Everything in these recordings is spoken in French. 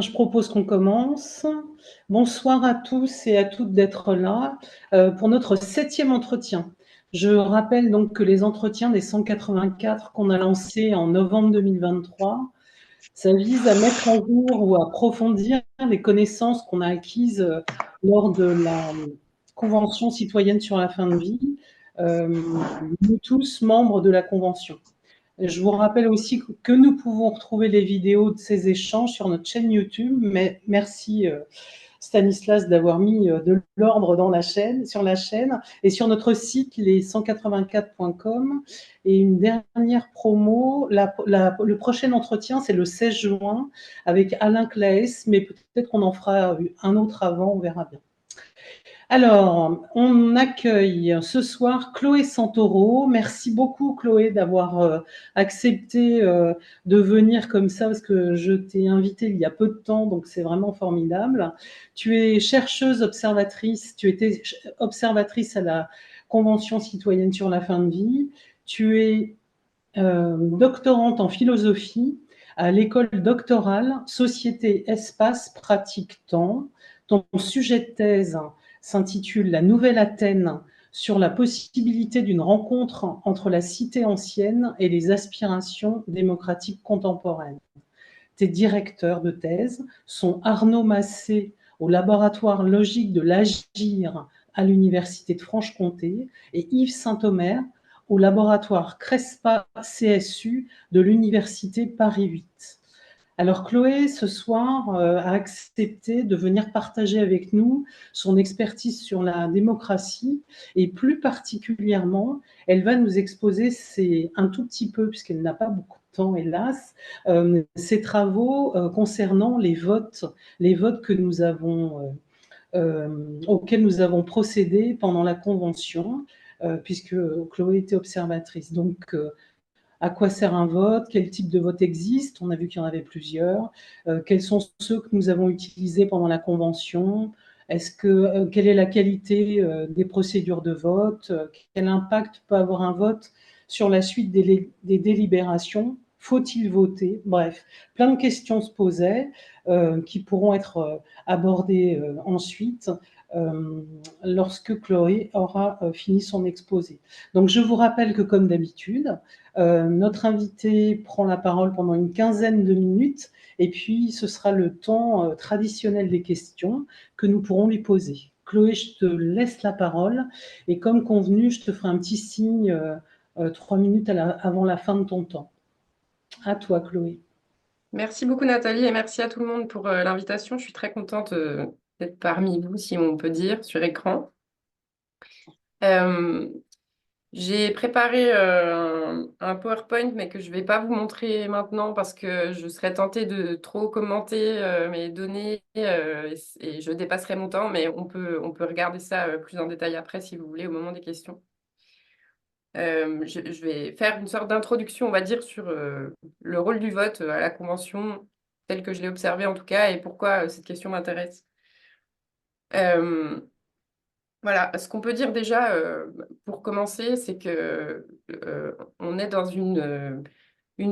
Je propose qu'on commence. Bonsoir à tous et à toutes d'être là pour notre 7e entretien. Je rappelle donc que les entretiens des 184 qu'on a lancés en novembre 2023, ça vise à mettre à jour ou à approfondir les connaissances qu'on a acquises lors de la Convention citoyenne sur la fin de vie, nous tous membres de la Convention. Je vous rappelle aussi que nous pouvons retrouver les vidéos de ces échanges sur notre chaîne YouTube. Mais merci Stanislas d'avoir mis de l'ordre dans la chaîne, sur la chaîne et sur notre site les184.com. Et une dernière promo, le prochain entretien c'est le 16 juin avec Alain Claes, mais peut-être qu'on en fera un autre avant, on verra bien. Alors, on accueille ce soir Chloé Santoro. Merci beaucoup Chloé d'avoir accepté de venir comme ça parce que je t'ai invitée il y a peu de temps, donc c'est vraiment formidable. Tu es chercheuse observatrice, tu étais observatrice à la Convention citoyenne sur la fin de vie. Tu es doctorante en philosophie à l'école doctorale Société, Espace, Pratique, Temps. Ton sujet de thèse s'intitule La Nouvelle Athènes sur la possibilité d'une rencontre entre la cité ancienne et les aspirations démocratiques contemporaines. Tes directeurs de thèse sont Arnaud Massé au laboratoire logique de l'Agir à l'Université de Franche-Comté et Yves Saint-Omer au laboratoire CRESPA CSU de l'Université Paris 8. Alors Chloé, ce soir, a accepté de venir partager avec nous son expertise sur la démocratie et plus particulièrement, elle va nous exposer un tout petit peu, puisqu'elle n'a pas beaucoup de temps hélas, ses travaux concernant les votes que nous avons, auxquels nous avons procédé pendant la Convention, puisque Chloé était observatrice. Donc, à quoi sert un vote? Quel type de vote existe? On a vu qu'il y en avait plusieurs. Quels sont ceux que nous avons utilisés pendant la Convention? Quelle est la qualité des procédures de vote? Quel impact peut avoir un vote sur la suite des délibérations? Faut-il voter? Bref, plein de questions se posaient qui pourront être abordées ensuite lorsque Chloé aura fini son exposé. Donc je vous rappelle que comme d'habitude, notre invité prend la parole pendant une quinzaine de minutes et puis ce sera le temps traditionnel des questions que nous pourrons lui poser. Chloé, je te laisse la parole et comme convenu, je te ferai un petit signe 3 minutes avant la fin de ton temps. À toi, Chloé. Merci beaucoup Nathalie et merci à tout le monde pour l'invitation. Je suis très contente d'être parmi vous, si on peut dire, sur écran. Euh, j'ai préparé un PowerPoint, mais que je ne vais pas vous montrer maintenant parce que je serais tentée de trop commenter mes données et je dépasserai mon temps, mais on peut regarder ça plus en détail après si vous voulez au moment des questions. Je vais faire une sorte d'introduction, on va dire, sur le rôle du vote à la Convention, tel que je l'ai observé en tout cas, et pourquoi cette question m'intéresse. Euh, voilà, ce qu'on peut dire déjà pour commencer, c'est que on est dans une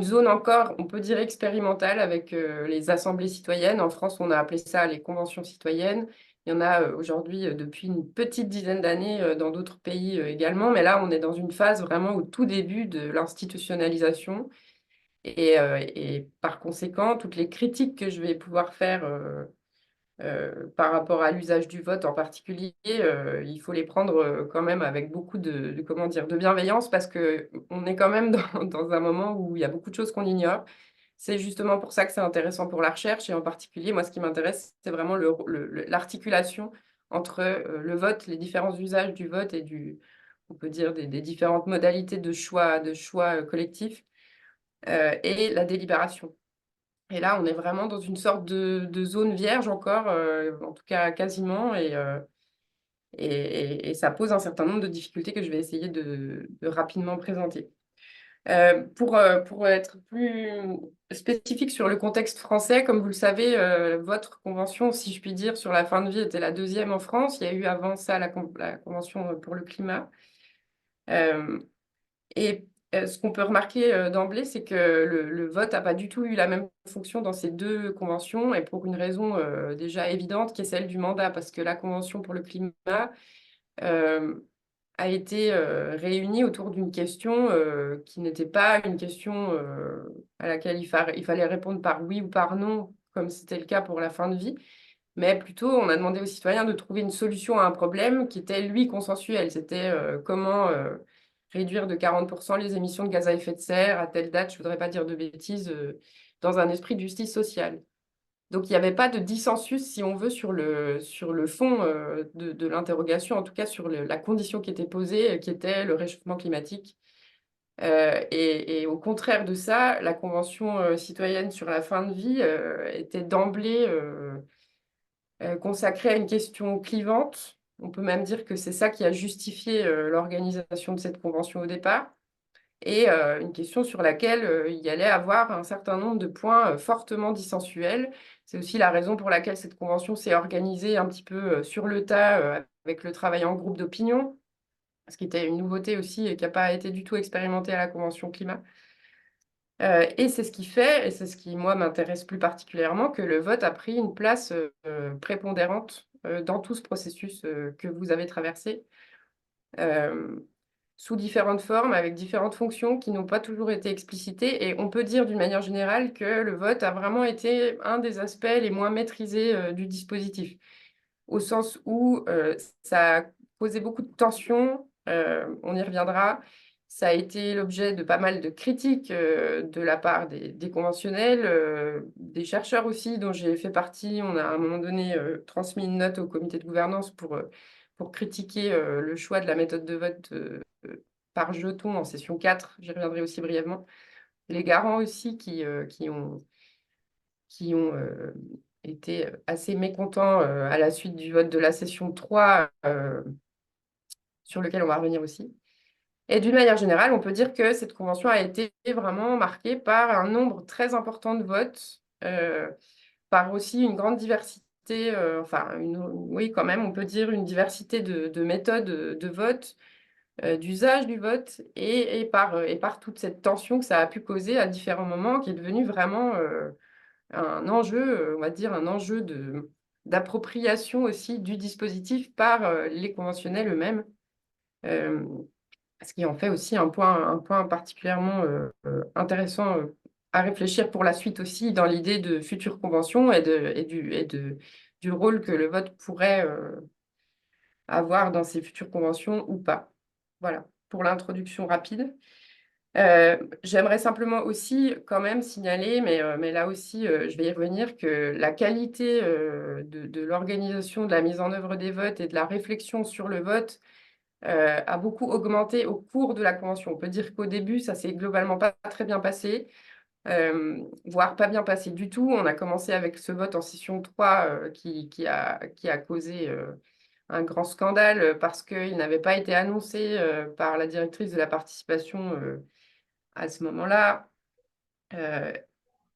zone encore, on peut dire expérimentale avec les assemblées citoyennes. En France, on a appelé ça les conventions citoyennes. Il y en a aujourd'hui depuis une petite dizaine d'années dans d'autres pays également, mais là, on est dans une phase vraiment au tout début de l'institutionnalisation. Et par conséquent, toutes les critiques que je vais pouvoir faire par rapport à l'usage du vote en particulier, il faut les prendre quand même avec beaucoup comment dire, de bienveillance parce qu'on est quand même dans un moment où il y a beaucoup de choses qu'on ignore. C'est justement pour ça que c'est intéressant pour la recherche et en particulier, moi, ce qui m'intéresse, c'est vraiment l'articulation entre le vote, les différents usages du vote et on peut dire, des différentes modalités de choix collectifs et la délibération. Et là, on est vraiment dans une sorte de zone vierge encore, en tout cas quasiment, et ça pose un certain nombre de difficultés que je vais essayer de rapidement présenter. Pour être plus spécifique sur le contexte français, comme vous le savez, votre convention, si je puis dire, sur la fin de vie était la deuxième en France. Il y a eu avant ça la convention pour le climat. Et Ce qu'on peut remarquer d'emblée, c'est que le vote n'a pas du tout eu la même fonction dans ces deux conventions, et pour une raison déjà évidente, qui est celle du mandat, parce que la Convention pour le climat euh, a été réunie autour d'une question qui n'était pas une question à laquelle il fallait répondre par oui ou par non, comme c'était le cas pour la fin de vie, mais plutôt on a demandé aux citoyens de trouver une solution à un problème qui était, lui, consensuel. C'était comment réduire de 40% les émissions de gaz à effet de serre à telle date, je ne voudrais pas dire de bêtises, dans un esprit de justice sociale. Donc il n'y avait pas de dissensus, si on veut, sur le fond de l'interrogation, en tout cas sur la condition qui était posée, qui était le réchauffement climatique. Et au contraire de ça, la Convention citoyenne sur la fin de vie était d'emblée consacrée à une question clivante. On peut même dire que c'est ça qui a justifié l'organisation de cette convention au départ, et une question sur laquelle il y allait avoir un certain nombre de points fortement dissensuels. C'est aussi la raison pour laquelle cette convention s'est organisée un petit peu sur le tas, avec le travail en groupe d'opinion, ce qui était une nouveauté aussi et qui n'a pas été du tout expérimenté à la Convention climat. Et c'est ce qui fait, et c'est ce qui, moi, m'intéresse plus particulièrement, que le vote a pris une place prépondérante dans tout ce processus que vous avez traversé. Euh, Sous différentes formes, avec différentes fonctions qui n'ont pas toujours été explicitées. Et on peut dire d'une manière générale que le vote a vraiment été un des aspects les moins maîtrisés du dispositif, au sens où ça a causé beaucoup de tensions, on y reviendra. Ça a été l'objet de pas mal de critiques de la part des conventionnels, des chercheurs aussi, dont j'ai fait partie. On a à un moment donné transmis une note au comité de gouvernance pour critiquer le choix de la méthode de vote par jeton en session 4. J'y reviendrai aussi brièvement. Les garants aussi qui ont été assez mécontents à la suite du vote de la session 3, sur lequel on va revenir aussi. Et d'une manière générale, on peut dire que cette convention a été vraiment marquée par un nombre très important de votes, par aussi une grande diversité, oui, quand même, on peut dire une diversité de méthodes de vote, d'usage du vote, et par toute cette tension que ça a pu causer à différents moments, qui est devenue vraiment un enjeu, on va dire, un enjeu d'appropriation aussi du dispositif par les conventionnels eux-mêmes, euh, ce qui en fait aussi un point particulièrement intéressant à réfléchir pour la suite aussi dans l'idée de futures conventions du rôle que le vote pourrait avoir dans ces futures conventions ou pas. Voilà, pour l'introduction rapide. J'aimerais simplement aussi quand même signaler, mais là aussi je vais y revenir, que la qualité de l'organisation, de la mise en œuvre des votes et de la réflexion sur le vote a beaucoup augmenté au cours de la convention. On peut dire qu'au début, ça s'est globalement pas très bien passé, voire pas bien passé du tout. On a commencé avec ce vote en session 3 qui a causé un grand scandale parce qu'il n'avait pas été annoncé par la directrice de la participation à ce moment-là, euh,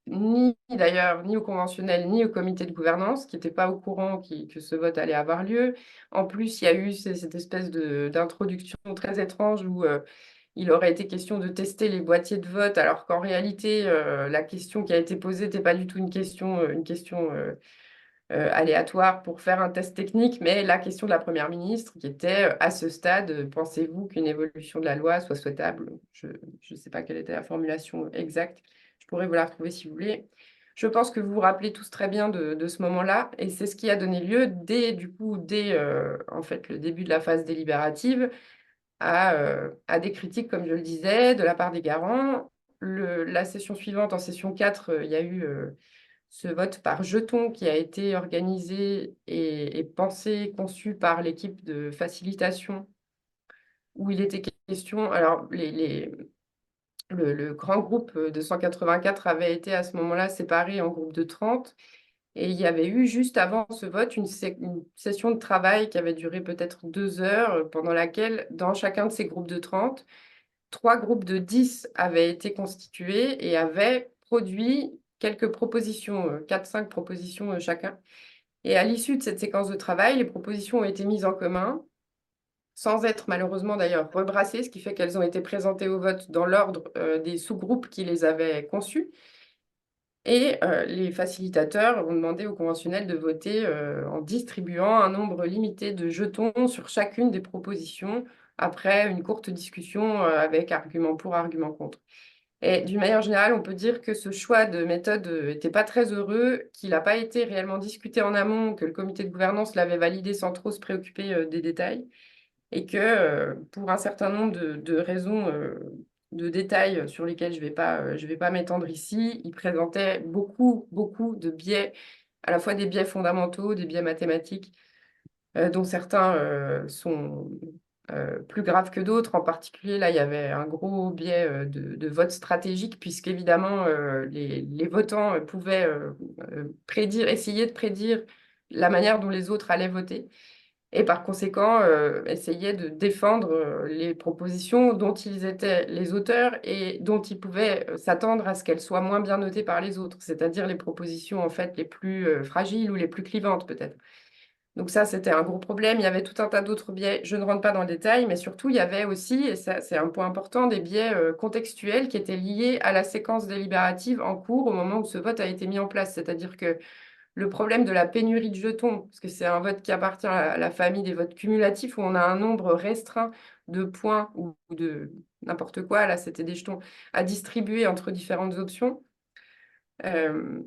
ni d'ailleurs, ni au conventionnel, ni au comité de gouvernance, qui n'étaient pas au courant que ce vote allait avoir lieu. En plus, il y a eu cette espèce d'introduction très étrange où il aurait été question de tester les boîtiers de vote, alors qu'en réalité, la question qui a été posée n'était pas du tout une question aléatoire pour faire un test technique, mais la question de la Première ministre qui était, à ce stade, pensez-vous qu'une évolution de la loi soit souhaitable? Je ne sais pas quelle était la formulation exacte. Je pourrais vous la retrouver si vous voulez. Je pense que vous vous rappelez tous très bien de ce moment-là, et c'est ce qui a donné lieu dès en fait, le début de la phase délibérative à des critiques, comme je le disais, de la part des garants. La session suivante, en session 4, il y a eu ce vote par jeton qui a été organisé et pensé, conçu par l'équipe de facilitation, où il était question. Alors, le grand groupe de 184 avait été à ce moment-là séparé en groupe de 30. Et il y avait eu juste avant ce vote une session de travail qui avait duré peut-être 2 heures, pendant laquelle, dans chacun de ces groupes de 30, 3 groupes de 10 avaient été constitués et avaient produit quelques propositions, 4-5 propositions chacun. Et à l'issue de cette séquence de travail, les propositions ont été mises en commun sans être malheureusement d'ailleurs rebrassées, ce qui fait qu'elles ont été présentées au vote dans l'ordre des sous-groupes qui les avaient conçues. Et les facilitateurs ont demandé aux conventionnels de voter en distribuant un nombre limité de jetons sur chacune des propositions, après une courte discussion avec argument pour, argument contre. Et d'une manière générale, on peut dire que ce choix de méthode n'était pas très heureux, qu'il n'a pas été réellement discuté en amont, que le comité de gouvernance l'avait validé sans trop se préoccuper des détails, et que pour un certain nombre de raisons de détails sur lesquels je vais pas m'étendre ici, il présentait beaucoup, beaucoup de biais, à la fois des biais fondamentaux, des biais mathématiques, dont certains sont plus graves que d'autres. En particulier, là, il y avait un gros biais de vote stratégique, puisqu'évidemment, les votants pouvaient prédire, essayer de prédire la manière dont les autres allaient voter et par conséquent essayer de défendre les propositions dont ils étaient les auteurs et dont ils pouvaient s'attendre à ce qu'elles soient moins bien notées par les autres, c'est-à-dire les propositions en fait les plus fragiles ou les plus clivantes peut-être. Donc ça, c'était un gros problème. Il y avait tout un tas d'autres biais. Je ne rentre pas dans le détail, mais surtout, il y avait aussi, et ça c'est un point important, des biais contextuels qui étaient liés à la séquence délibérative en cours au moment où ce vote a été mis en place. C'est-à-dire que le problème de la pénurie de jetons, parce que c'est un vote qui appartient à la famille des votes cumulatifs, où on a un nombre restreint de points ou de n'importe quoi, là c'était des jetons, à distribuer entre différentes options. Euh,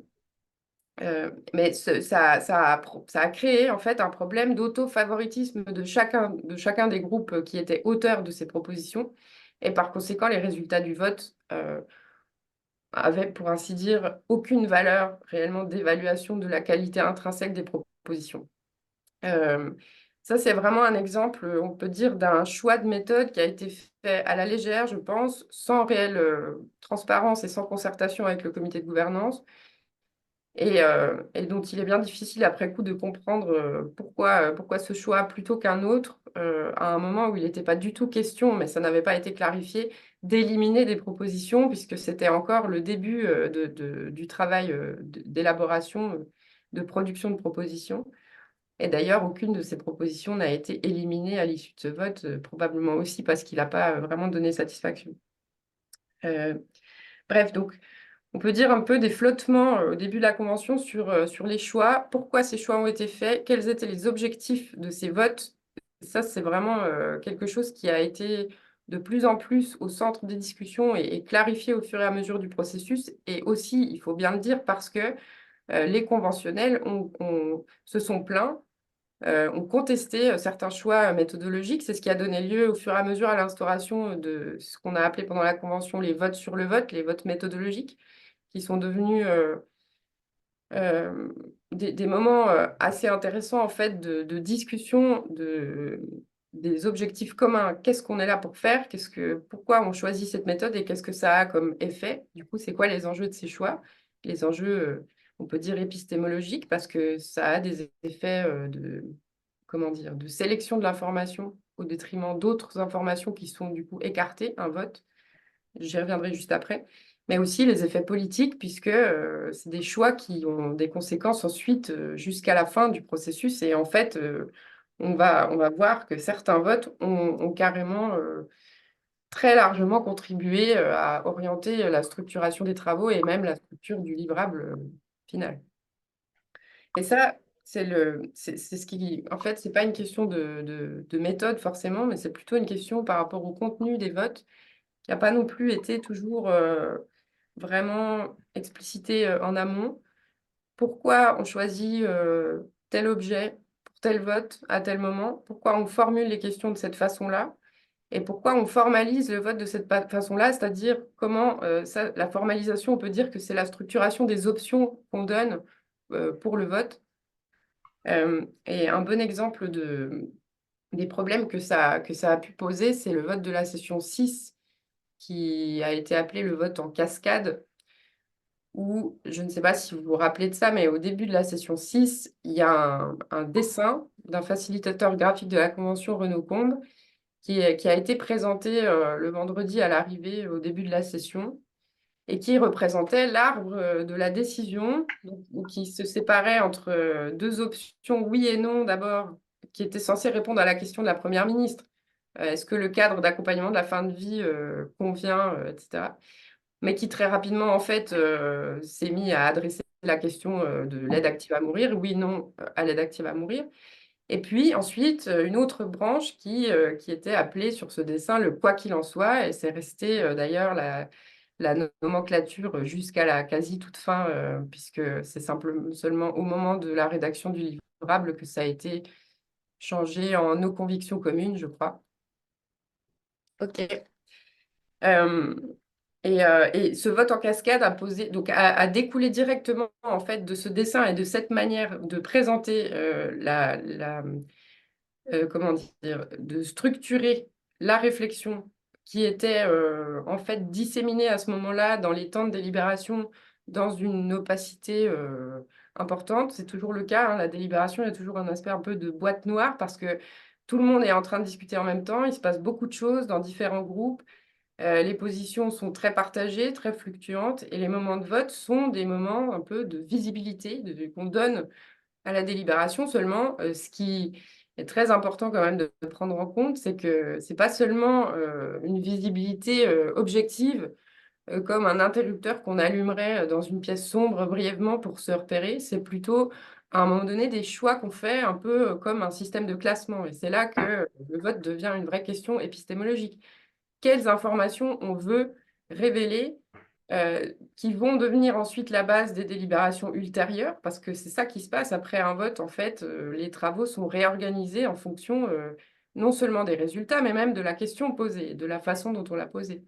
mais ça a créé en fait un problème d'auto-favoritisme de chacun des groupes qui étaient auteurs de ces propositions. Et par conséquent, les résultats du vote avaient, pour ainsi dire, aucune valeur réellement d'évaluation de la qualité intrinsèque des propositions. Euh, Ça, c'est vraiment un exemple, on peut dire, d'un choix de méthode qui a été fait à la légère, je pense, sans réelle transparence et sans concertation avec le comité de gouvernance, et dont il est bien difficile après coup de comprendre pourquoi ce choix plutôt qu'un autre, à un moment où il n'était pas du tout question, mais ça n'avait pas été clarifié, d'éliminer des propositions, puisque c'était encore le début du travail d'élaboration, de production de propositions. Et d'ailleurs, aucune de ces propositions n'a été éliminée à l'issue de ce vote, probablement aussi parce qu'il n'a pas vraiment donné satisfaction. Euh, Bref, donc on peut dire un peu des flottements au début de la Convention sur les choix, pourquoi ces choix ont été faits, quels étaient les objectifs de ces votes. Ça, c'est vraiment quelque chose qui a été de plus en plus au centre des discussions et clarifié au fur et à mesure du processus. Et aussi, il faut bien le dire, parce que les conventionnels se sont plaints, ont contesté certains choix méthodologiques. C'est ce qui a donné lieu au fur et à mesure à l'instauration de ce qu'on a appelé pendant la Convention les votes sur le vote, les votes méthodologiques, qui sont devenus euh, des moments assez intéressants en fait de discussion des objectifs communs. Qu'est-ce qu'on est là pour faire? Pourquoi on choisit cette méthode et qu'est-ce que ça a comme effet? Du coup, c'est quoi les enjeux de ces choix? Les enjeux, on peut dire épistémologiques, parce que ça a des effets comment dire, de sélection de l'information au détriment d'autres informations qui sont du coup écartées, un vote. J'y reviendrai juste après. Mais aussi les effets politiques, puisque c'est des choix qui ont des conséquences ensuite jusqu'à la fin du processus. Et en fait, on va voir que certains votes ont carrément très largement contribué à orienter la structuration des travaux et même la structure du livrable final. Et ça, c'est ce qui, en fait, c'est pas une question de méthode forcément, mais c'est plutôt une question par rapport au contenu des votes qui n'a pas non plus été toujours vraiment explicité en amont. Pourquoi on choisit tel objet pour tel vote à tel moment? Pourquoi on formule les questions de cette façon-là? Et pourquoi on formalise le vote de cette façon-là? C'est-à-dire comment la formalisation, on peut dire que c'est la structuration des options qu'on donne pour le vote. Et un bon exemple des problèmes que ça a pu poser, c'est le vote de la session 6 qui a été appelé le vote en cascade, où, je ne sais pas si vous vous rappelez de ça, mais au début de la session 6, il y a un dessin d'un facilitateur graphique de la Convention, Renaud Combe, qui a été présenté le vendredi à l'arrivée, au début de la session, et qui représentait l'arbre de la décision, qui se séparait entre deux options oui et non d'abord, qui étaient censées répondre à la question de la Première ministre. Est-ce que le cadre d'accompagnement de la fin de vie convient, etc. Mais qui très rapidement, en fait, s'est mis à adresser la question de l'aide active à mourir, oui, non, à l'aide active à mourir. Et puis ensuite, une autre branche qui était appelée sur ce dessin le quoi qu'il en soit, et c'est resté d'ailleurs la nomenclature jusqu'à la quasi toute fin, puisque c'est simplement seulement au moment de la rédaction du livrable que ça a été changé en nos convictions communes, je crois. Ok. Euh, et ce vote en cascade a découlé directement en fait de ce dessin et de cette manière de présenter comment dire, de structurer la réflexion qui était en fait disséminée à ce moment-là dans les temps de délibération dans une opacité importante. C'est toujours le cas, hein, la délibération, il y a toujours un aspect un peu de boîte noire parce que tout le monde est en train de discuter en même temps, il se passe beaucoup de choses dans différents groupes. Les positions sont très partagées, très fluctuantes, et les moments de vote sont des moments un peu de visibilité qu'on donne à la délibération. Seulement, ce qui est très important quand même de prendre en compte, c'est que c'est pas seulement une visibilité objective, comme un interrupteur qu'on allumerait dans une pièce sombre brièvement pour se repérer, c'est plutôt à un moment donné des choix qu'on fait un peu comme un système de classement. Et c'est là que le vote devient une vraie question épistémologique. Quelles informations on veut révéler, qui vont devenir ensuite la base des délibérations ultérieures, parce que c'est ça qui se passe après un vote. En fait, les travaux sont réorganisés en fonction non seulement des résultats, mais même de la question posée, de la façon dont on l'a posée.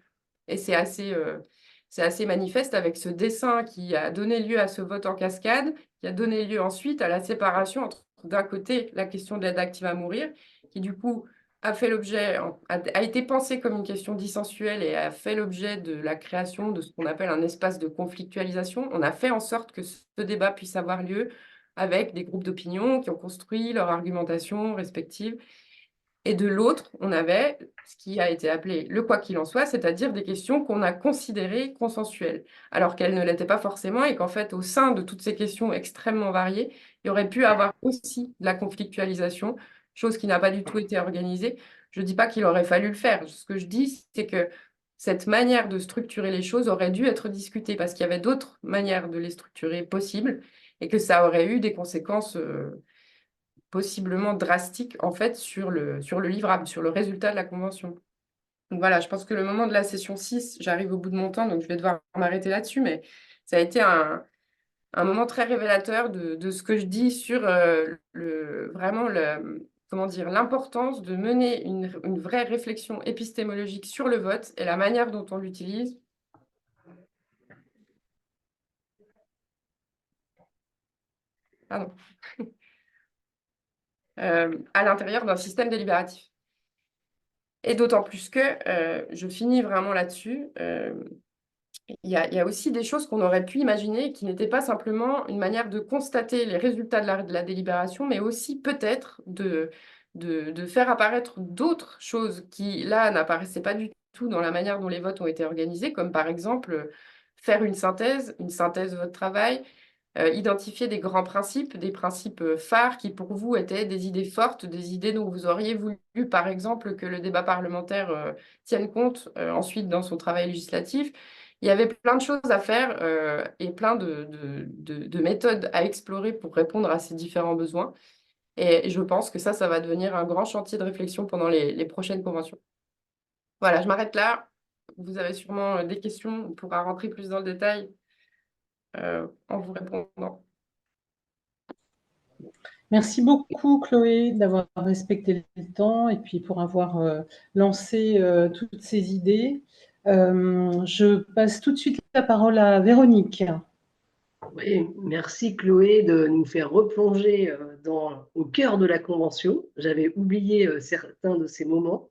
Et c'est assez manifeste avec ce dessin qui a donné lieu à ce vote en cascade, qui a donné lieu ensuite à la séparation entre, d'un côté, la question de l'aide active à mourir, qui du coup a fait l'objet, a été pensé comme une question dissensuelle et a fait l'objet de la création de ce qu'on appelle un espace de conflictualisation. On a fait en sorte que ce débat puisse avoir lieu avec des groupes d'opinion qui ont construit leur argumentation respective. Et de l'autre, on avait ce qui a été appelé le quoi qu'il en soit, c'est-à-dire des questions qu'on a considérées consensuelles, alors qu'elles ne l'étaient pas forcément, et qu'en fait, au sein de toutes ces questions extrêmement variées, il y aurait pu avoir aussi de la conflictualisation, chose qui n'a pas du tout été organisée. Je ne dis pas qu'il aurait fallu le faire. Ce que je dis, c'est que cette manière de structurer les choses aurait dû être discutée, parce qu'il y avait d'autres manières de les structurer possibles, et que ça aurait eu des conséquences possiblement drastique en fait sur le livrable, sur le résultat de la convention. Donc voilà, je pense que le moment de la session 6, j'arrive au bout de mon temps, donc je vais devoir m'arrêter là-dessus, mais ça a été un moment très révélateur de ce que je dis sur vraiment comment dire, l'importance de mener une vraie réflexion épistémologique sur le vote et la manière dont on l'utilise. Pardon. À l'intérieur d'un système délibératif. Et d'autant plus que, je finis vraiment là-dessus, il y a aussi des choses qu'on aurait pu imaginer qui n'étaient pas simplement une manière de constater les résultats de la délibération, mais aussi peut-être de faire apparaître d'autres choses qui, là, n'apparaissaient pas du tout dans la manière dont les votes ont été organisés, comme par exemple faire une synthèse de votre travail, identifier des grands principes, des principes phares qui pour vous étaient des idées fortes, des idées dont vous auriez voulu, par exemple, que le débat parlementaire tienne compte ensuite dans son travail législatif. Il y avait plein de choses à faire et plein de méthodes à explorer pour répondre à ces différents besoins. Et je pense que ça va devenir un grand chantier de réflexion pendant les prochaines conventions. Voilà, je m'arrête là. Vous avez sûrement des questions, on pourra rentrer plus dans le détail en vous répondant. Merci beaucoup, Chloé, d'avoir respecté le temps et puis pour avoir lancé toutes ces idées. Je passe tout de suite la parole à Véronique. Oui, merci Chloé de nous faire replonger au cœur de la Convention. J'avais oublié certains de ces moments.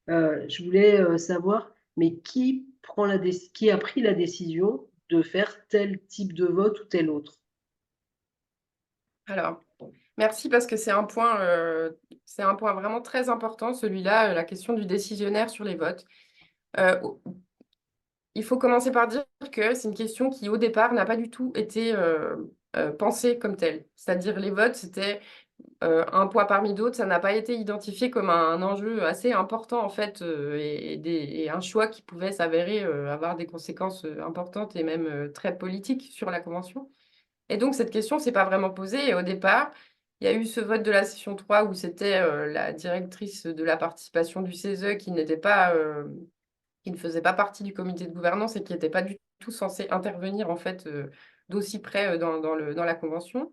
Je voulais savoir, mais qui a pris la décision de faire tel type de vote ou tel autre? Alors, merci parce que c'est un point vraiment très important, celui-là, la question du décisionnaire sur les votes. Il faut commencer par dire que c'est une question qui, au départ, n'a pas du tout été pensés comme tels. C'est-à-dire les votes, c'était un poids parmi d'autres, ça n'a pas été identifié comme un enjeu assez important en fait, et un choix qui pouvait s'avérer avoir des conséquences importantes et même très politiques sur la Convention. Et donc cette question s'est pas vraiment posée. Et au départ, il y a eu ce vote de la session 3 où c'était la directrice de la participation du CESE qui ne faisait pas partie du comité de gouvernance et qui n'était pas du tout censée intervenir en fait d'aussi près dans la Convention.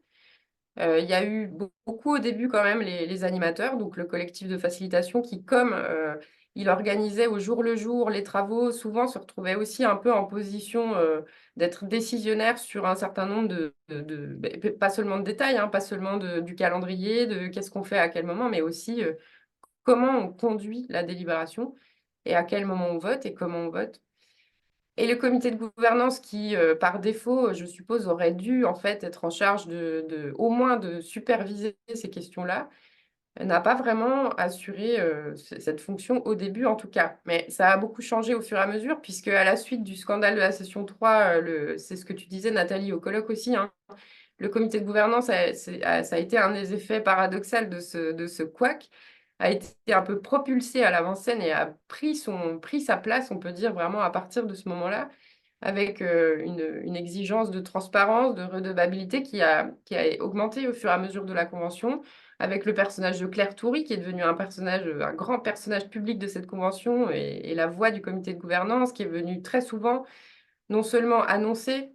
Il y a eu beaucoup au début quand même les animateurs, donc le collectif de facilitation qui, comme il organisait au jour le jour les travaux, souvent se retrouvait aussi un peu en position d'être décisionnaire sur un certain nombre pas seulement de détails, hein, pas seulement du calendrier, de qu'est-ce qu'on fait à quel moment, mais aussi comment on conduit la délibération et à quel moment on vote et comment on vote. Et le comité de gouvernance qui, par défaut, je suppose, aurait dû en fait être en charge au moins de superviser ces questions-là, n'a pas vraiment assuré cette fonction au début en tout cas. Mais ça a beaucoup changé au fur et à mesure, puisque à la suite du scandale de la session 3, c'est ce que tu disais Nathalie au colloque aussi, hein, le comité de gouvernance, ça a été un des effets paradoxaux de ce couac, a été un peu propulsé à l'avant-scène et a pris sa place, on peut dire, vraiment à partir de ce moment-là, avec une exigence de transparence, de redevabilité qui a augmenté au fur et à mesure de la convention, avec le personnage de Claire Toury, qui est devenu un grand personnage public de cette convention et la voix du comité de gouvernance, qui est venu très souvent non seulement annoncer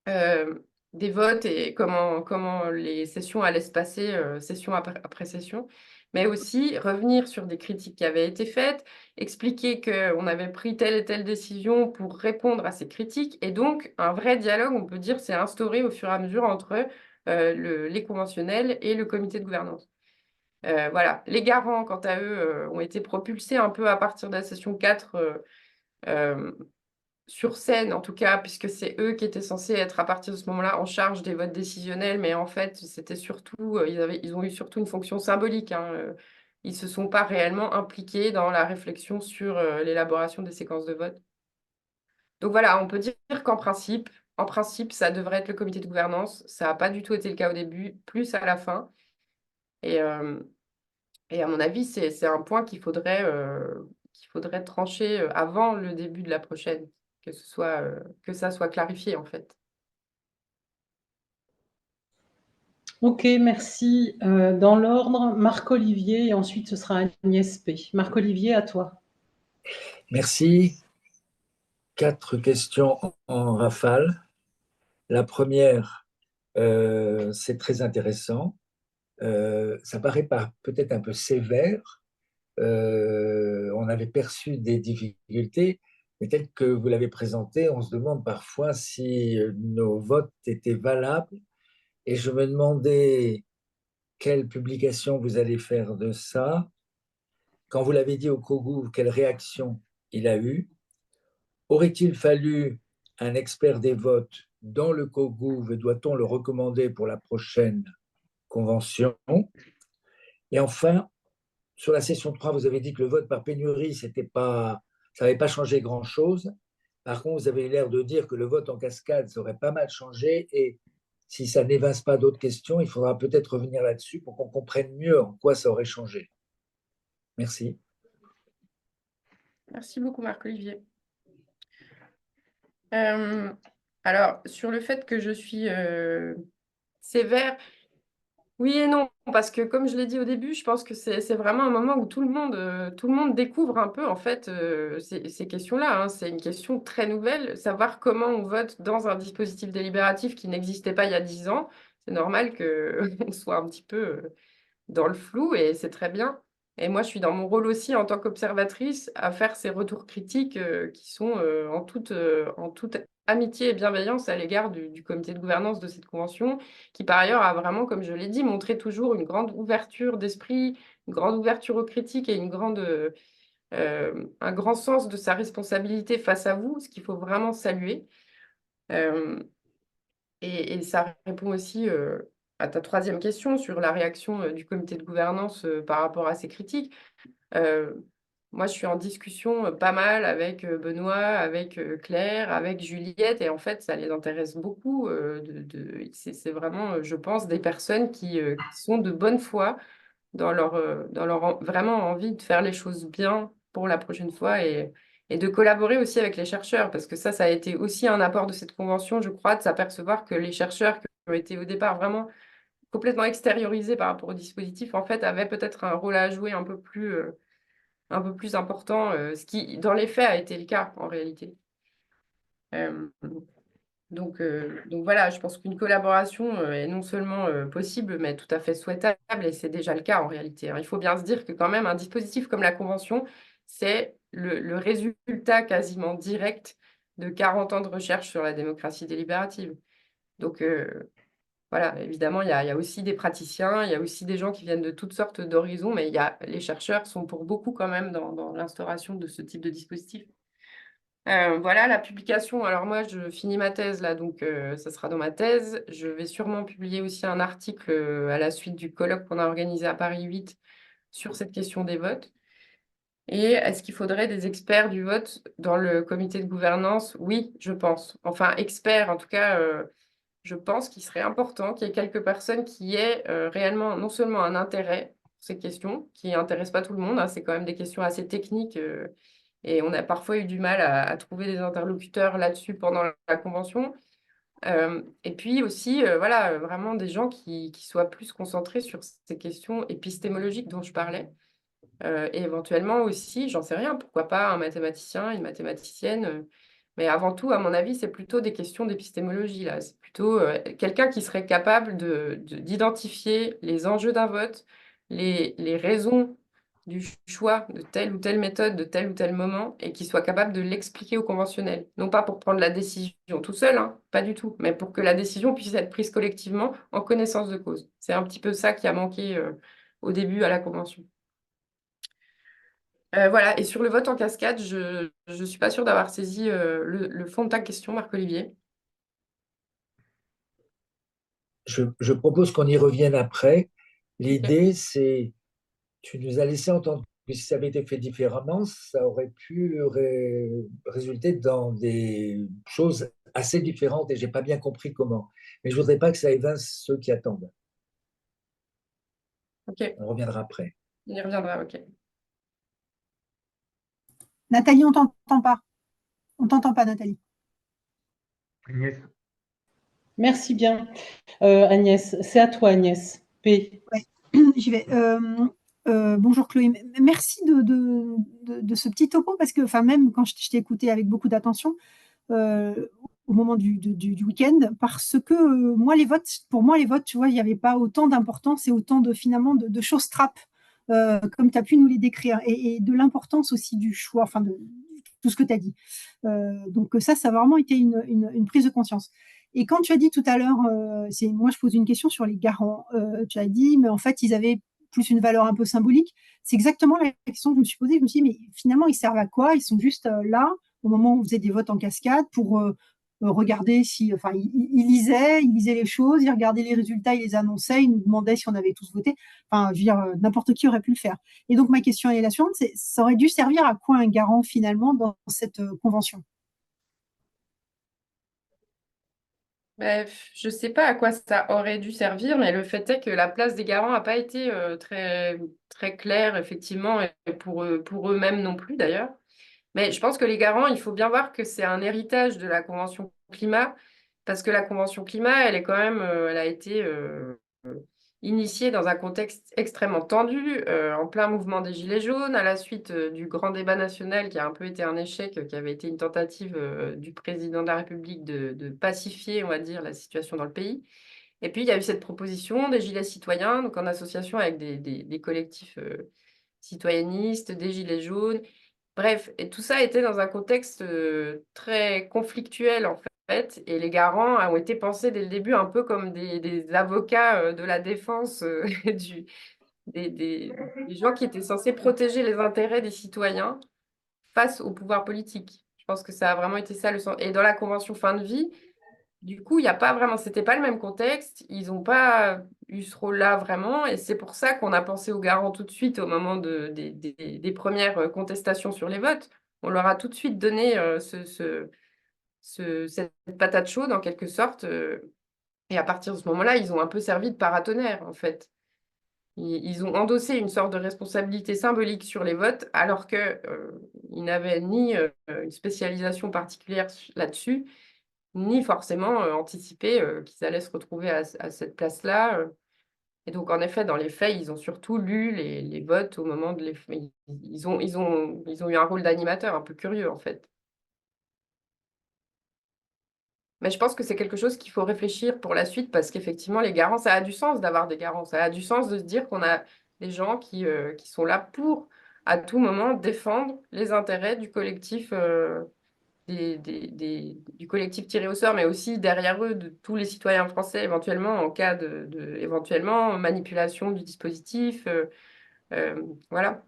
euh, des votes et comment les sessions allaient se passer, session après session, mais aussi revenir sur des critiques qui avaient été faites, expliquer qu'on avait pris telle et telle décision pour répondre à ces critiques, et donc un vrai dialogue, on peut dire, s'est instauré au fur et à mesure entre les conventionnels et le comité de gouvernance. Voilà. Les garants, quant à eux, ont été propulsés un peu à partir de la session 4 sur scène, en tout cas, puisque c'est eux qui étaient censés être à partir de ce moment-là en charge des votes décisionnels, mais en fait, c'était surtout, ils ont eu surtout une fonction symbolique, hein, ils se sont pas réellement impliqués dans la réflexion sur l'élaboration des séquences de vote. Donc voilà, on peut dire en principe, ça devrait être le comité de gouvernance. Ça n'a pas du tout été le cas au début, plus à la fin. Et, euh, et à mon avis, c'est un point qu'il faudrait trancher avant le début de la prochaine, que ça soit clarifié en fait. Ok, merci. Dans l'ordre, Marc-Olivier et ensuite ce sera Agnès P. Marc-Olivier, à toi. Merci. 4 questions en rafale. La première, c'est très intéressant. Ça paraît peut-être un peu sévère. On avait perçu des difficultés, mais tel que vous l'avez présenté, on se demande parfois si nos votes étaient valables. Et je me demandais quelle publication vous allez faire de ça. Quand vous l'avez dit au COGOV, quelle réaction il a eu? Aurait-il fallu un expert des votes dans le COGOV et doit-on le recommander pour la prochaine convention? Et enfin, sur la session 3, vous avez dit que le vote par pénurie, ça n'avait pas changé grand-chose. Par contre, vous avez l'air de dire que le vote en cascade, ça aurait pas mal changé. Et si ça n'évince pas d'autres questions, il faudra peut-être revenir là-dessus pour qu'on comprenne mieux en quoi ça aurait changé. Merci. Merci beaucoup, Marc-Olivier. Alors, sur le fait que je suis sévère, oui et non, parce que comme je l'ai dit au début, je pense que c'est vraiment un moment où tout le monde découvre un peu en fait ces questions-là, hein. C'est une question très nouvelle, savoir comment on vote dans un dispositif délibératif qui n'existait pas il y a 10 ans. C'est normal qu'on soit un petit peu dans le flou et c'est très bien. Et moi, je suis dans mon rôle aussi en tant qu'observatrice à faire ces retours critiques qui sont en toute amitié et bienveillance à l'égard du comité de gouvernance de cette convention, qui par ailleurs a vraiment, comme je l'ai dit, montré toujours une grande ouverture d'esprit, une grande ouverture aux critiques et un grand sens de sa responsabilité face à vous, ce qu'il faut vraiment saluer. Euh, et ça répond aussi à ta troisième question sur la réaction du comité de gouvernance par rapport à ces critiques. Euh, moi, je suis en discussion pas mal avec Benoît, avec Claire, avec Juliette, et en fait, ça les intéresse beaucoup. C'est vraiment, je pense, des personnes qui sont de bonne foi dans leur vraiment envie de faire les choses bien pour la prochaine fois et de collaborer aussi avec les chercheurs, parce que ça a été aussi un apport de cette convention, je crois, de s'apercevoir que les chercheurs qui ont été au départ vraiment complètement extériorisés par rapport au dispositif, en fait, avaient peut-être un rôle à jouer un peu plus important, ce qui, dans les faits, a été le cas en réalité. Euh, donc voilà, je pense qu'une collaboration est non seulement possible, mais tout à fait souhaitable, et c'est déjà le cas en réalité, hein. Il faut bien se dire que quand même, un dispositif comme la Convention, c'est le résultat quasiment direct de 40 ans de recherche sur la démocratie délibérative. Donc voilà, évidemment, il y a aussi des praticiens, il y a aussi des gens qui viennent de toutes sortes d'horizons, mais les chercheurs sont pour beaucoup quand même dans l'instauration de ce type de dispositif. Voilà, la publication. Alors moi, je finis ma thèse là, donc ça sera dans ma thèse. Je vais sûrement publier aussi un article à la suite du colloque qu'on a organisé à Paris 8 sur cette question des votes. Et est-ce qu'il faudrait des experts du vote dans le comité de gouvernance? Oui, je pense. Enfin, experts, en tout cas, je pense qu'il serait important qu'il y ait quelques personnes qui aient réellement non seulement un intérêt pour ces questions, qui n'intéressent pas tout le monde, hein, c'est quand même des questions assez techniques et on a parfois eu du mal à trouver des interlocuteurs là-dessus pendant la convention. Et puis aussi, voilà, vraiment des gens qui soient plus concentrés sur ces questions épistémologiques dont je parlais. Et éventuellement aussi, j'en sais rien, pourquoi pas un mathématicien, une mathématicienne. Mais avant tout, à mon avis, c'est plutôt des questions d'épistémologie, là. C'est plutôt quelqu'un qui serait capable d'identifier les enjeux d'un vote, les raisons du choix de telle ou telle méthode, de tel ou tel moment, et qui soit capable de l'expliquer au conventionnel. Non pas pour prendre la décision tout seul, hein, pas du tout, mais pour que la décision puisse être prise collectivement en connaissance de cause. C'est un petit peu ça qui a manqué au début à la convention. Voilà, et sur le vote en cascade, je ne suis pas sûre d'avoir saisi le fond de ta question, Marc-Olivier. Je propose qu'on y revienne après. Ok. L'idée, c'est, tu nous as laissé entendre que si ça avait été fait différemment, ça aurait pu résulter dans des choses assez différentes et j'ai pas bien compris comment. Mais je voudrais pas que ça évince ceux qui attendent. Ok, On reviendra après. on y reviendra, ok. Nathalie, on t'entend pas. On t'entend pas, Nathalie. Agnès. Merci bien, Agnès. C'est à toi, Agnès. P. Ouais, j'y vais. Bonjour Chloé. Merci de ce petit topo parce que, enfin, même quand je t'ai écouté avec beaucoup d'attention au moment du week-end, parce que moi, pour moi, les votes, tu vois, il n'y avait pas autant d'importance et autant finalement de choses trappes, comme tu as pu nous les décrire, et de l'importance aussi du choix, enfin, de tout ce que tu as dit. Donc ça a vraiment été une prise de conscience. Et quand tu as dit tout à l'heure, moi je pose une question sur les garants, tu as dit, mais en fait ils avaient plus une valeur un peu symbolique. C'est exactement la question que je me suis posée. Je me suis dit, mais finalement ils servent à quoi? Ils sont juste là au moment où on faisait des votes en cascade pour regarder si, enfin ils lisaient les choses, ils regardaient les résultats, ils les annonçaient, ils nous demandaient si on avait tous voté. Enfin, je veux dire, n'importe qui aurait pu le faire. Et donc ma question est la suivante, ça aurait dû servir à quoi un garant finalement dans cette convention? Bref, je ne sais pas à quoi ça aurait dû servir, mais le fait est que la place des garants n'a pas été très, très claire, effectivement, et pour eux-mêmes non plus d'ailleurs. Mais je pense que les garants, il faut bien voir que c'est un héritage de la Convention climat, parce que la Convention climat, elle est quand même, elle a été initiée dans un contexte extrêmement tendu, en plein mouvement des Gilets jaunes, à la suite du grand débat national qui a un peu été un échec, qui avait été une tentative du président de la République de pacifier, on va dire, la situation dans le pays. Et puis, il y a eu cette proposition des Gilets citoyens, donc en association avec des collectifs citoyennistes, des Gilets jaunes. Bref, et tout ça était dans un contexte très conflictuel en fait, et les garants ont été pensés dès le début un peu comme des avocats de la défense des gens qui étaient censés protéger les intérêts des citoyens face au pouvoir politique. Je pense que ça a vraiment été ça le sens. Et dans la convention fin de vie, Du coup, il n'y a pas vraiment, c'était pas le même contexte. Ils n'ont pas eu ce rôle-là vraiment. Et c'est pour ça qu'on a pensé aux garants tout de suite au moment des premières contestations sur les votes. On leur a tout de suite donné cette patate chaude en quelque sorte. Et à partir de ce moment-là, ils ont un peu servi de paratonnerre en fait. Ils ont endossé une sorte de responsabilité symbolique sur les votes, alors qu'ils n'avaient ni une spécialisation particulière là-dessus, ni forcément anticipé qu'ils allaient se retrouver à cette place-là. Et donc, en effet, dans les faits, ils ont surtout lu les votes au moment de les... Ils ont eu un rôle d'animateur un peu curieux, en fait. Mais je pense que c'est quelque chose qu'il faut réfléchir pour la suite parce qu'effectivement, les garants, ça a du sens d'avoir des garants. Ça a du sens de se dire qu'on a des gens qui sont là pour, à tout moment, défendre les intérêts du collectif, du collectif tiré au sort, mais aussi derrière eux, de tous les citoyens français, éventuellement, en cas éventuellement, manipulation du dispositif. Voilà.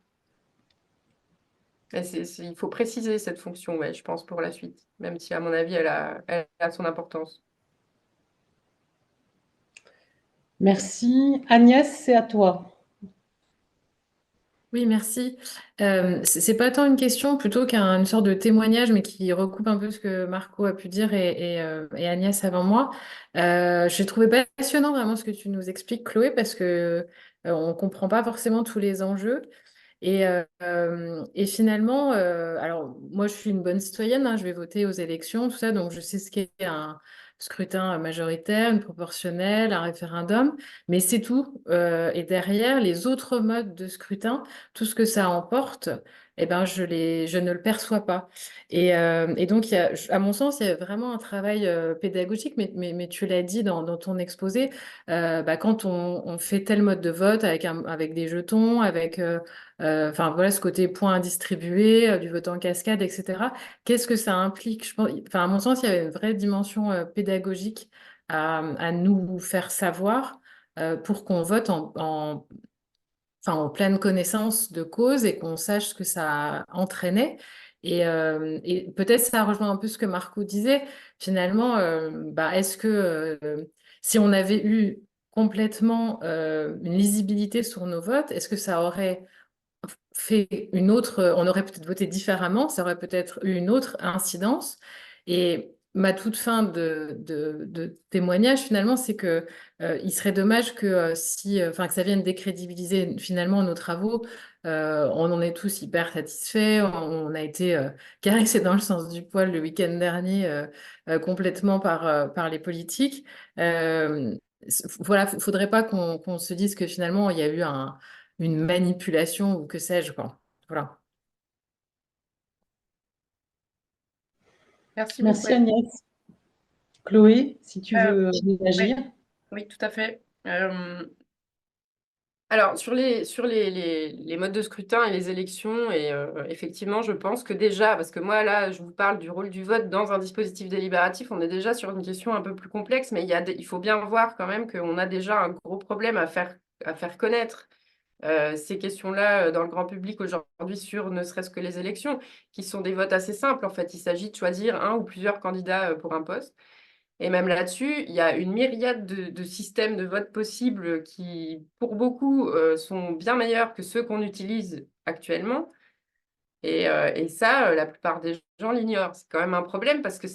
Et il faut préciser cette fonction, ouais, je pense, pour la suite, même si, à mon avis, elle a son importance. Merci. Agnès, c'est à toi. Oui, merci. C'est pas tant une question plutôt qu'une sorte de témoignage, mais qui recoupe un peu ce que Marco a pu dire et Agnès avant moi. J'ai trouvé passionnant vraiment ce que tu nous expliques, Chloé, parce que on comprend pas forcément tous les enjeux. Et finalement, alors moi je suis une bonne citoyenne, hein, je vais voter aux élections, tout ça, donc je sais ce qu'est un scrutin majoritaire, une proportionnelle, un référendum, mais c'est tout. Et derrière, les autres modes de scrutin, tout ce que ça emporte, eh ben, je ne le perçois pas. Et donc, à mon sens, il y a vraiment un travail pédagogique, mais tu l'as dit dans ton exposé, bah, quand on fait tel mode de vote avec des jetons, avec enfin voilà ce côté points à distribuer, du vote en cascade, etc. Qu'est-ce que ça implique? Je pense, enfin, à mon sens, il y a une vraie dimension pédagogique à nous faire savoir pour qu'on vote enfin, en pleine connaissance de cause et qu'on sache ce que ça entraînait. Et peut-être ça rejoint un peu ce que Marco disait. Finalement, bah, est-ce que si on avait eu complètement une lisibilité sur nos votes, est-ce que ça aurait fait une autre, on aurait peut-être voté différemment, ça aurait peut-être eu une autre incidence. Et ma toute fin de témoignage, finalement, c'est que il serait dommage que enfin, que ça vienne décrédibiliser finalement nos travaux. On en est tous hyper satisfaits. On a été caressés dans le sens du poil le week-end dernier complètement par les politiques. Voilà, faudrait pas qu'on se dise que finalement il y a eu une manipulation ou que sais-je, quoi. Voilà. Merci beaucoup. Merci Agnès. Chloé, si tu Euh, veux réagir. oui, tout à fait. Alors, sur les modes de scrutin et les élections, et effectivement, je pense que déjà, parce que moi, là, je vous parle du rôle du vote dans un dispositif délibératif, on est déjà sur une question un peu plus complexe, mais il faut bien voir quand même qu'on a déjà un gros problème à faire connaître ces questions-là dans le grand public aujourd'hui sur ne serait-ce que les élections, qui sont des votes assez simples. En fait, il s'agit de choisir un ou plusieurs candidats pour un poste. Et même là-dessus, il y a une myriade de systèmes de vote possibles qui, pour beaucoup, sont bien meilleurs que ceux qu'on utilise actuellement. Et ça, la plupart des gens l'ignorent. C'est quand même un problème parce que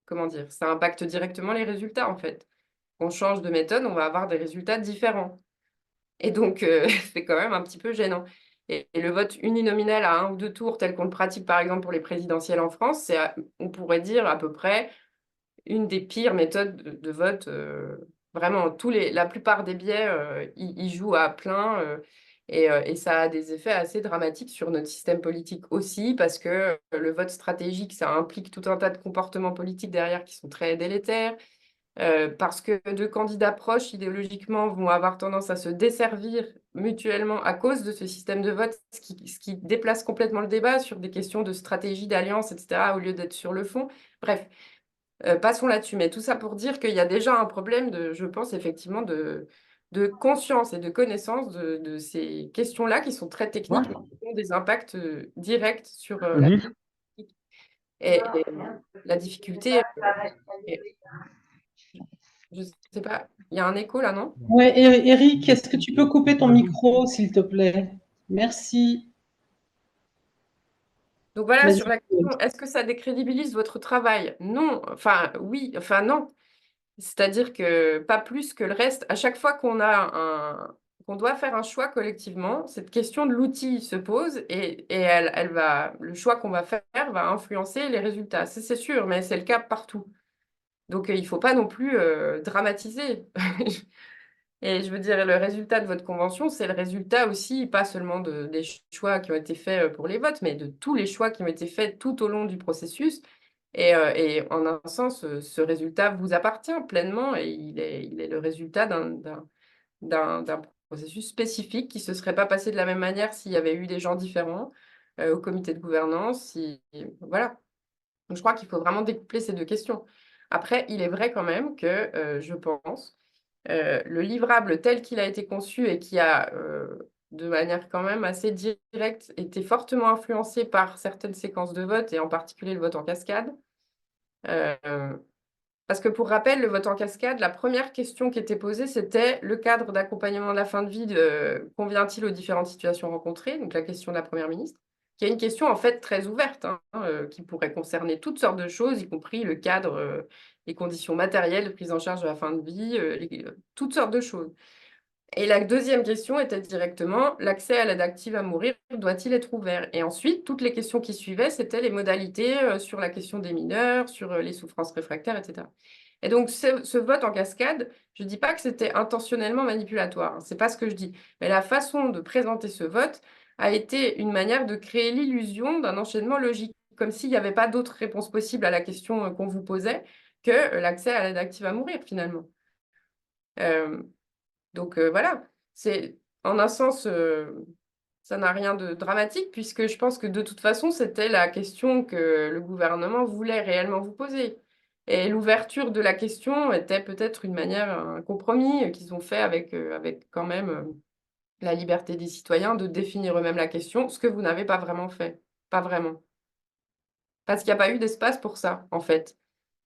comment dire, ça impacte directement les résultats, en fait. On change de méthode, on va avoir des résultats différents. Et donc, c'est quand même un petit peu gênant. Et le vote uninominal à un ou deux tours, tel qu'on le pratique par exemple pour les présidentielles en France, on pourrait dire à peu près une des pires méthodes de vote. Vraiment, la plupart des biais, ils jouent à plein. Et ça a des effets assez dramatiques sur notre système politique aussi, parce que le vote stratégique, ça implique tout un tas de comportements politiques derrière qui sont très délétères. Parce que deux candidats proches, idéologiquement, vont avoir tendance à se desservir mutuellement à cause de ce système de vote, ce qui déplace complètement le débat sur des questions de stratégie, d'alliance, etc., au lieu d'être sur le fond. Bref, passons là-dessus. Mais tout ça pour dire qu'il y a déjà un problème, je pense, effectivement, de conscience et de connaissance de ces questions-là qui sont très techniques et qui ont des impacts directs sur la politique. Et la difficulté, je ne sais pas, il y a un écho là, non? Ouais, Eric, est-ce que tu peux couper ton micro, s'il te plaît? Merci. Donc voilà, Vas-y. sur la question, est-ce que ça décrédibilise votre travail? Non, enfin oui, enfin non. C'est-à-dire que pas plus que le reste. À chaque fois qu'on doit faire un choix collectivement, cette question de l'outil se pose et le choix qu'on va faire va influencer les résultats. Ça, c'est sûr, mais c'est le cas partout. Donc il ne faut pas non plus dramatiser. Et je veux dire, le résultat de votre convention, c'est le résultat aussi, pas seulement des choix qui ont été faits pour les votes, mais de tous les choix qui ont été faits tout au long du processus. Et en un sens, ce résultat vous appartient pleinement et il est le résultat d'un processus spécifique qui ne se serait pas passé de la même manière s'il y avait eu des gens différents au comité de gouvernance. Voilà. Donc, je crois qu'il faut vraiment découpler ces deux questions. Après, il est vrai quand même que je pense le livrable tel qu'il a été conçu et qui a, de manière quand même assez directe, été fortement influencé par certaines séquences de vote, et en particulier le vote en cascade. Parce que pour rappel, le vote en cascade, la première question qui était posée, c'était le cadre d'accompagnement de la fin de vie convient-il aux différentes situations rencontrées? Donc la question de la Première ministre, qui est une question en fait très ouverte, hein, qui pourrait concerner toutes sortes de choses, y compris le cadre, les conditions matérielles de prise en charge de la fin de vie, toutes sortes de choses. Et la deuxième question était directement, l'accès à l'aide active à mourir doit-il être ouvert? Et ensuite, toutes les questions qui suivaient, c'était les modalités sur la question des mineurs, sur les souffrances réfractaires, etc. Et donc, ce vote en cascade, je ne dis pas que c'était intentionnellement manipulatoire, hein, ce n'est pas ce que je dis. Mais la façon de présenter ce vote a été une manière de créer l'illusion d'un enchaînement logique, comme s'il n'y avait pas d'autre réponse possible à la question qu'on vous posait que l'accès à l'aide active à mourir, finalement. Donc voilà, c'est en un sens, ça n'a rien de dramatique puisque je pense que de toute façon, c'était la question que le gouvernement voulait réellement vous poser. Et l'ouverture de la question était peut-être une manière, un compromis qu'ils ont fait avec quand même la liberté des citoyens de définir eux-mêmes la question, ce que vous n'avez pas vraiment fait. Pas vraiment. Parce qu'il n'y a pas eu d'espace pour ça, en fait.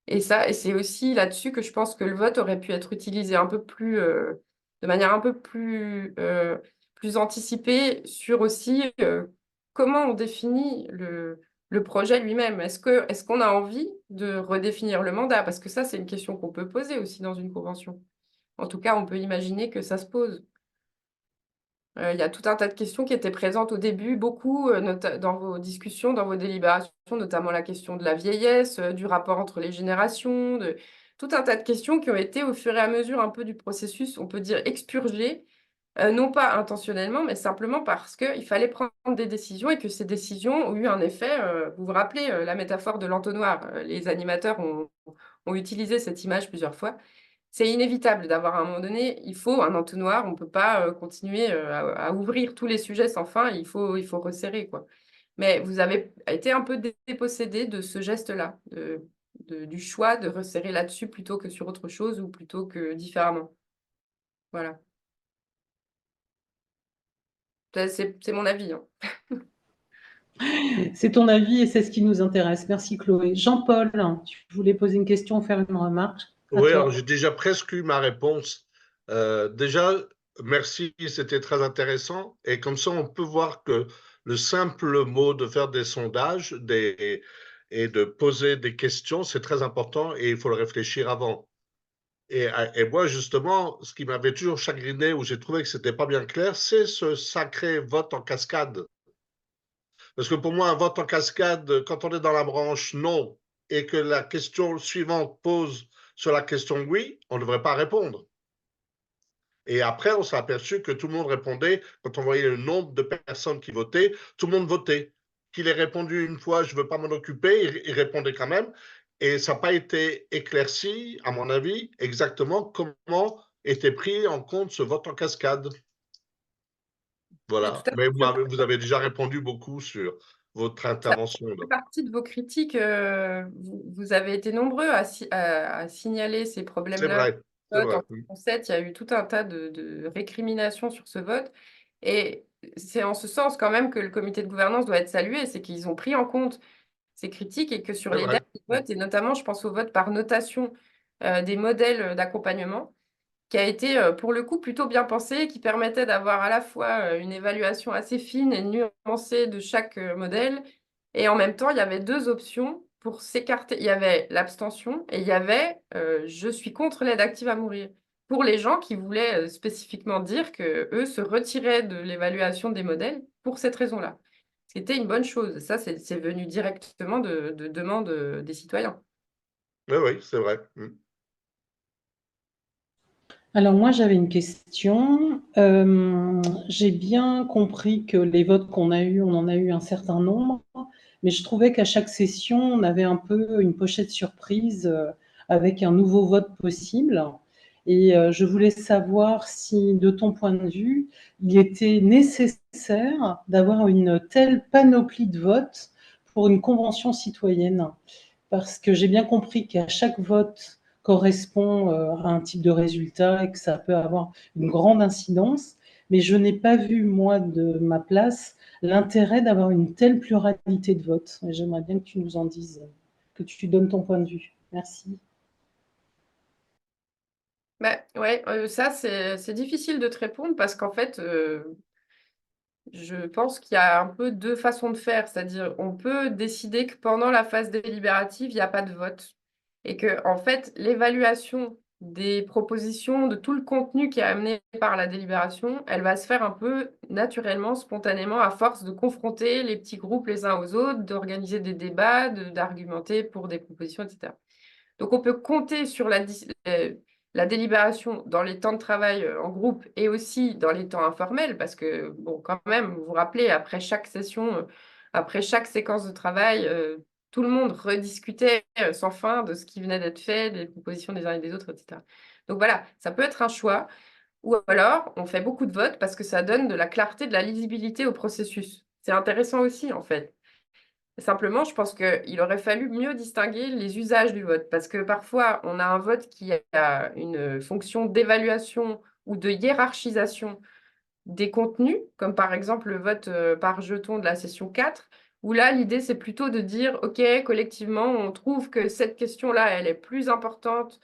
Et c'est aussi là-dessus que je pense que le vote aurait pu être utilisé un peu plus, de manière un peu plus anticipée sur aussi comment on définit le projet lui-même. Est-ce qu'on a envie de redéfinir le mandat? Parce que ça, c'est une question qu'on peut poser aussi dans une convention. En tout cas, on peut imaginer que ça se pose. Il y a tout un tas de questions qui étaient présentes au début, beaucoup dans vos discussions, dans vos délibérations, notamment la question de la vieillesse, du rapport entre les générations, tout un tas de questions qui ont été au fur et à mesure un peu du processus, on peut dire expurgées, non pas intentionnellement, mais simplement parce qu'il fallait prendre des décisions et que ces décisions ont eu un effet. Vous vous rappelez la métaphore de l'entonnoir, les animateurs ont utilisé cette image plusieurs fois. C'est inévitable d'avoir à un moment donné, il faut un entonnoir, on ne peut pas continuer à ouvrir tous les sujets sans fin, il faut resserrer, quoi. Mais vous avez été un peu dépossédé de ce geste-là, du choix de resserrer là-dessus plutôt que sur autre chose ou plutôt que différemment. Voilà. C'est mon avis, hein. C'est ton avis et c'est ce qui nous intéresse. Merci Chloé. Jean-Paul, tu voulais poser une question ou faire une remarque? À Oui, toi. alors j'ai déjà presque eu ma réponse. Déjà, merci, c'était très intéressant. Et comme ça, on peut voir que le simple mot de faire des sondages et de poser des questions, c'est très important et il faut le réfléchir avant. Et moi, justement, ce qui m'avait toujours chagriné, où j'ai trouvé que c'était pas bien clair, c'est ce sacré vote en cascade. Parce que pour moi, un vote en cascade, quand on est dans la branche non, et que la question suivante pose sur la question oui, on ne devrait pas répondre. Et après, on s'est aperçu que tout le monde répondait, quand on voyait le nombre de personnes qui votaient, tout le monde votait. Qu'il ait répondu une fois, je ne veux pas m'en occuper, il répondait quand même. Et ça n'a pas été éclairci, à mon avis, exactement comment était pris en compte ce vote en cascade. Mais tout Voilà. à Mais fait. vous avez déjà répondu beaucoup sur votre Ça intervention. fait partie de vos critiques. Vous avez été nombreux à signaler ces C'est problèmes-là. vrai, c'est Vote vrai. en 2007, il y a eu tout un tas de récriminations sur ce vote. Et c'est en ce sens quand même que le comité de gouvernance doit être salué, c'est qu'ils ont pris en compte c'est critique et que sur C'est les vrai. derniers votes, et notamment, je pense au vote par notation des modèles d'accompagnement, qui a été pour le coup plutôt bien pensé, qui permettait d'avoir à la fois une évaluation assez fine et nuancée de chaque modèle. Et en même temps, il y avait deux options pour s'écarter. Il y avait l'abstention et il y avait je suis contre l'aide active à mourir. Pour les gens qui voulaient spécifiquement dire que eux se retiraient de l'évaluation des modèles pour cette raison-là. C'était une bonne chose. Ça, c'est venu directement de demandes des citoyens. Oui, oui, c'est vrai. Alors moi, j'avais une question. J'ai bien compris que les votes qu'on a eus, on en a eu un certain nombre, mais je trouvais qu'à chaque session, on avait un peu une pochette surprise avec un nouveau vote possible. Et je voulais savoir si, de ton point de vue, il était nécessaire d'avoir une telle panoplie de votes pour une convention citoyenne. Parce que j'ai bien compris qu'à chaque vote correspond à un type de résultat et que ça peut avoir une grande incidence, mais je n'ai pas vu, moi, de ma place, l'intérêt d'avoir une telle pluralité de votes. Et j'aimerais bien que tu nous en dises, que tu donnes ton point de vue. Merci. Bah, ouais, ça, c'est difficile de te répondre parce qu'en fait, je pense qu'il y a un peu deux façons de faire. C'est-à-dire, on peut décider que pendant la phase délibérative, il n'y a pas de vote. Et que, en fait, l'évaluation des propositions, de tout le contenu qui est amené par la délibération, elle va se faire un peu naturellement, spontanément, à force de confronter les petits groupes les uns aux autres, d'organiser des débats, d'argumenter pour des propositions, etc. Donc, on peut compter sur la délibération dans les temps de travail en groupe et aussi dans les temps informels, parce que, bon, quand même, vous vous rappelez, après chaque session, après chaque séquence de travail, tout le monde rediscutait sans fin de ce qui venait d'être fait, des propositions des uns et des autres, etc. Donc voilà, ça peut être un choix. Ou alors, on fait beaucoup de votes parce que ça donne de la clarté, de la lisibilité au processus. C'est intéressant aussi, en fait. Simplement, je pense qu'il aurait fallu mieux distinguer les usages du vote, parce que parfois, on a un vote qui a une fonction d'évaluation ou de hiérarchisation des contenus, comme par exemple le vote par jeton de la session 4, où là, l'idée, c'est plutôt de dire, OK, collectivement, on trouve que cette question-là, elle est plus importante,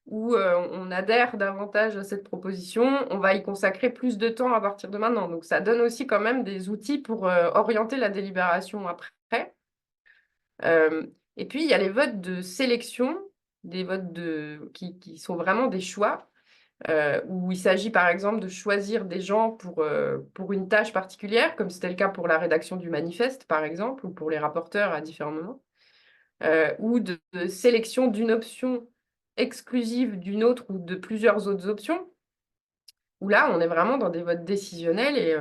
ou on adhère davantage à cette proposition, on va y consacrer plus de temps à partir de maintenant. Donc, ça donne aussi quand même des outils pour orienter la délibération après. Et puis, il y a les votes de sélection, des votes qui sont vraiment des choix, où il s'agit par exemple de choisir des gens pour une tâche particulière, comme c'était le cas pour la rédaction du manifeste, par exemple, ou pour les rapporteurs à différents moments, ou de sélection d'une option exclusive d'une autre ou de plusieurs autres options, où là, on est vraiment dans des votes décisionnels et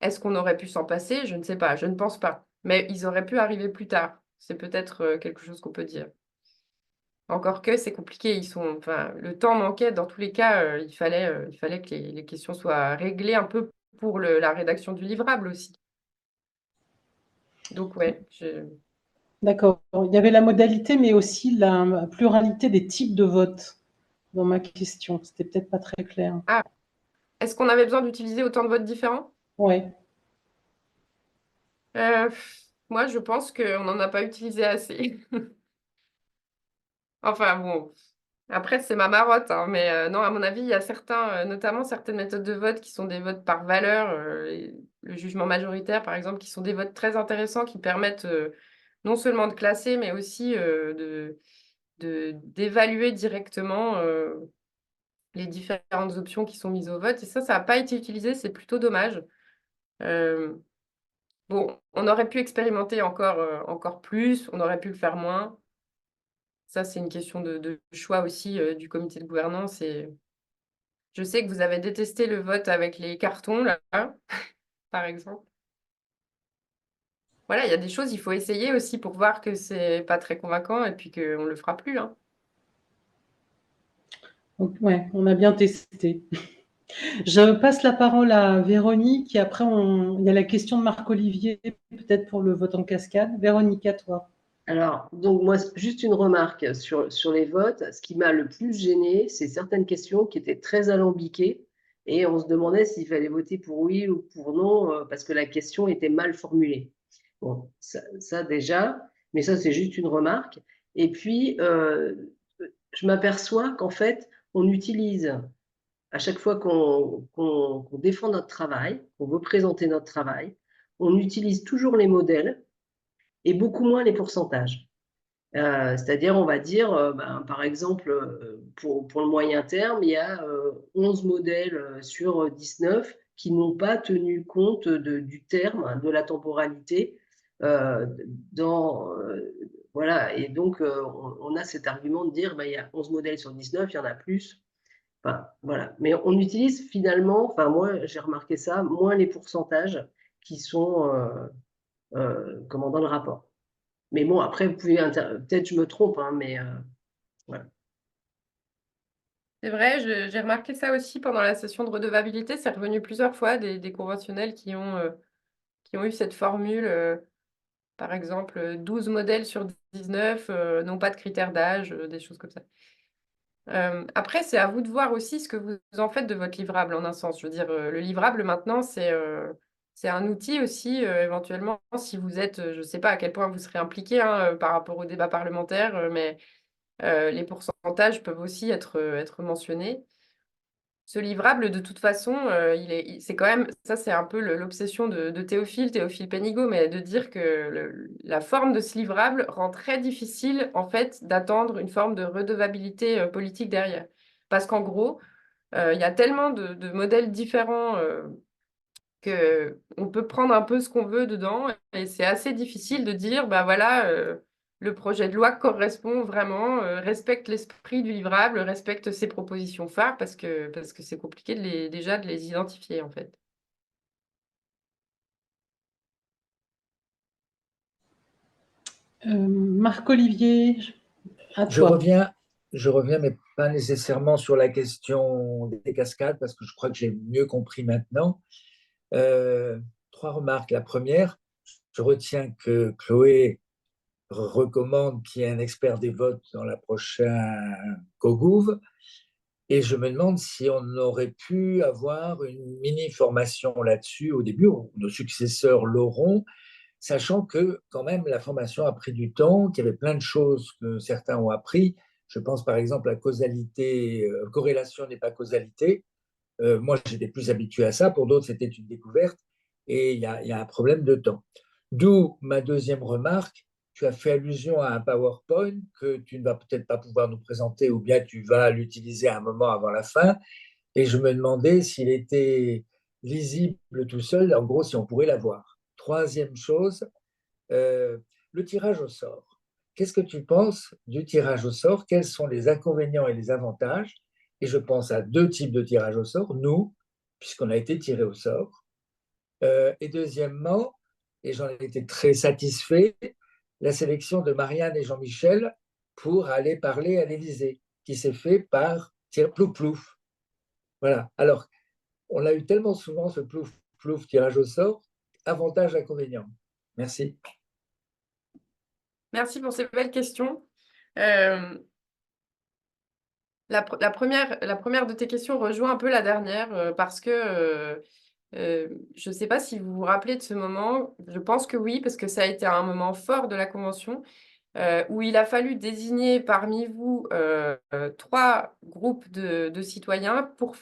est-ce qu'on aurait pu s'en passer? Je ne sais pas, je ne pense pas. Mais ils auraient pu arriver plus tard. C'est peut-être quelque chose qu'on peut dire. Encore que c'est compliqué. Enfin, le temps manquait. Dans tous les cas, il fallait que les questions soient réglées un peu pour la rédaction du livrable aussi. Donc, ouais. D'accord. Il y avait la modalité, mais aussi la pluralité des types de votes dans ma question. C'était peut-être pas très clair. Ah, est-ce qu'on avait besoin d'utiliser autant de votes différents? Oui. Moi, je pense qu'on n'en a pas utilisé assez. Enfin, bon. Après, c'est ma marotte, hein, mais non, à mon avis, il y a notamment certaines méthodes de vote qui sont des votes par valeur, le jugement majoritaire, par exemple, qui sont des votes très intéressants qui permettent non seulement de classer, mais aussi d'évaluer directement les différentes options qui sont mises au vote. Et ça n'a pas été utilisé, c'est plutôt dommage. Euh, bon, on aurait pu expérimenter encore plus, on aurait pu le faire moins. Ça, c'est une question de choix aussi du comité de gouvernance. Et je sais que vous avez détesté le vote avec les cartons, là, par exemple. Voilà, il y a des choses, il faut essayer aussi pour voir que c'est pas très convaincant et puis qu'on ne le fera plus, hein. Donc, ouais, on a bien testé. Je passe la parole à Véronique et après, il y a la question de Marc-Olivier, peut-être pour le vote en cascade. Véronique, à toi. Alors, donc moi, juste une remarque sur les votes. Ce qui m'a le plus gêné, c'est certaines questions qui étaient très alambiquées et on se demandait s'il fallait voter pour oui ou pour non parce que la question était mal formulée. Bon, ça déjà. Mais ça, c'est juste une remarque. Et puis, je m'aperçois qu'en fait, on utilise, à chaque fois qu'on défend notre travail, qu'on veut présenter notre travail, on utilise toujours les modèles et beaucoup moins les pourcentages. C'est-à-dire, on va dire, par exemple, pour le moyen terme, il y a 11 modèles sur 19 qui n'ont pas tenu compte du terme, de la temporalité. Voilà, et donc on a cet argument de dire, il y a 11 modèles sur 19, il y en a plus. Enfin, voilà. Mais on utilise finalement, enfin moi j'ai remarqué ça, moins les pourcentages qui sont dans le rapport. Mais bon, après, vous pouvez peut-être je me trompe, hein, mais voilà. C'est vrai, j'ai remarqué ça aussi pendant la session de redevabilité. C'est revenu plusieurs fois des conventionnels qui ont eu cette formule. Par exemple, 12 modèles sur 19 n'ont pas de critères d'âge, des choses comme ça. Après, c'est à vous de voir aussi ce que vous en faites de votre livrable, en un sens. Je veux dire, le livrable, maintenant, c'est un outil aussi, éventuellement, si vous êtes, je ne sais pas à quel point vous serez impliqué hein, par rapport au débat parlementaire, mais les pourcentages peuvent aussi être mentionnés. Ce livrable, de toute façon, c'est quand même, ça c'est un peu l'obsession de Théophile Pénigaud, mais de dire que la forme de ce livrable rend très difficile, en fait, d'attendre une forme de redevabilité politique derrière. Parce qu'en gros, il y a tellement de modèles différents qu'on peut prendre un peu ce qu'on veut dedans, et c'est assez difficile de dire, bah voilà, le projet de loi correspond vraiment, respecte l'esprit du livrable, respecte ses propositions phares, parce que c'est compliqué déjà de les identifier, en fait. Marc-Olivier, à Je toi. reviens, mais pas nécessairement sur la question des cascades, parce que je crois que j'ai mieux compris maintenant. Trois remarques. La première, je retiens que Chloé recommande qu'il y ait un expert des votes dans la prochaine COGOUV, et je me demande si on aurait pu avoir une mini-formation là-dessus au début, nos successeurs l'auront, sachant que quand même la formation a pris du temps, qu'il y avait plein de choses que certains ont appris. Je pense par exemple à causalité, corrélation n'est pas causalité. Moi, j'étais plus habitué à ça, pour d'autres, c'était une découverte, et il y a un problème de temps. D'où ma deuxième remarque, tu as fait allusion à un PowerPoint que tu ne vas peut-être pas pouvoir nous présenter, ou bien tu vas l'utiliser à un moment avant la fin, et je me demandais s'il était lisible tout seul, en gros, si on pourrait l'avoir. Troisième chose, le tirage au sort. Qu'est-ce que tu penses du tirage au sort? Quels sont les inconvénients et les avantages? Et je pense à deux types de tirage au sort. Nous, puisqu'on a été tiré au sort. Et deuxièmement, et j'en ai été très satisfait, la sélection de Marianne et Jean-Michel pour aller parler à l'Élysée, qui s'est fait par plouf plouf. Voilà. Alors, on a eu tellement souvent ce plouf plouf tirage au sort, avantage, inconvénient. Merci. Merci pour ces belles questions. La première de tes questions rejoint un peu la dernière, parce que je ne sais pas si vous vous rappelez de ce moment. Je pense que oui, parce que ça a été un moment fort de la Convention, où il a fallu désigner parmi vous 3 groupes de citoyens pour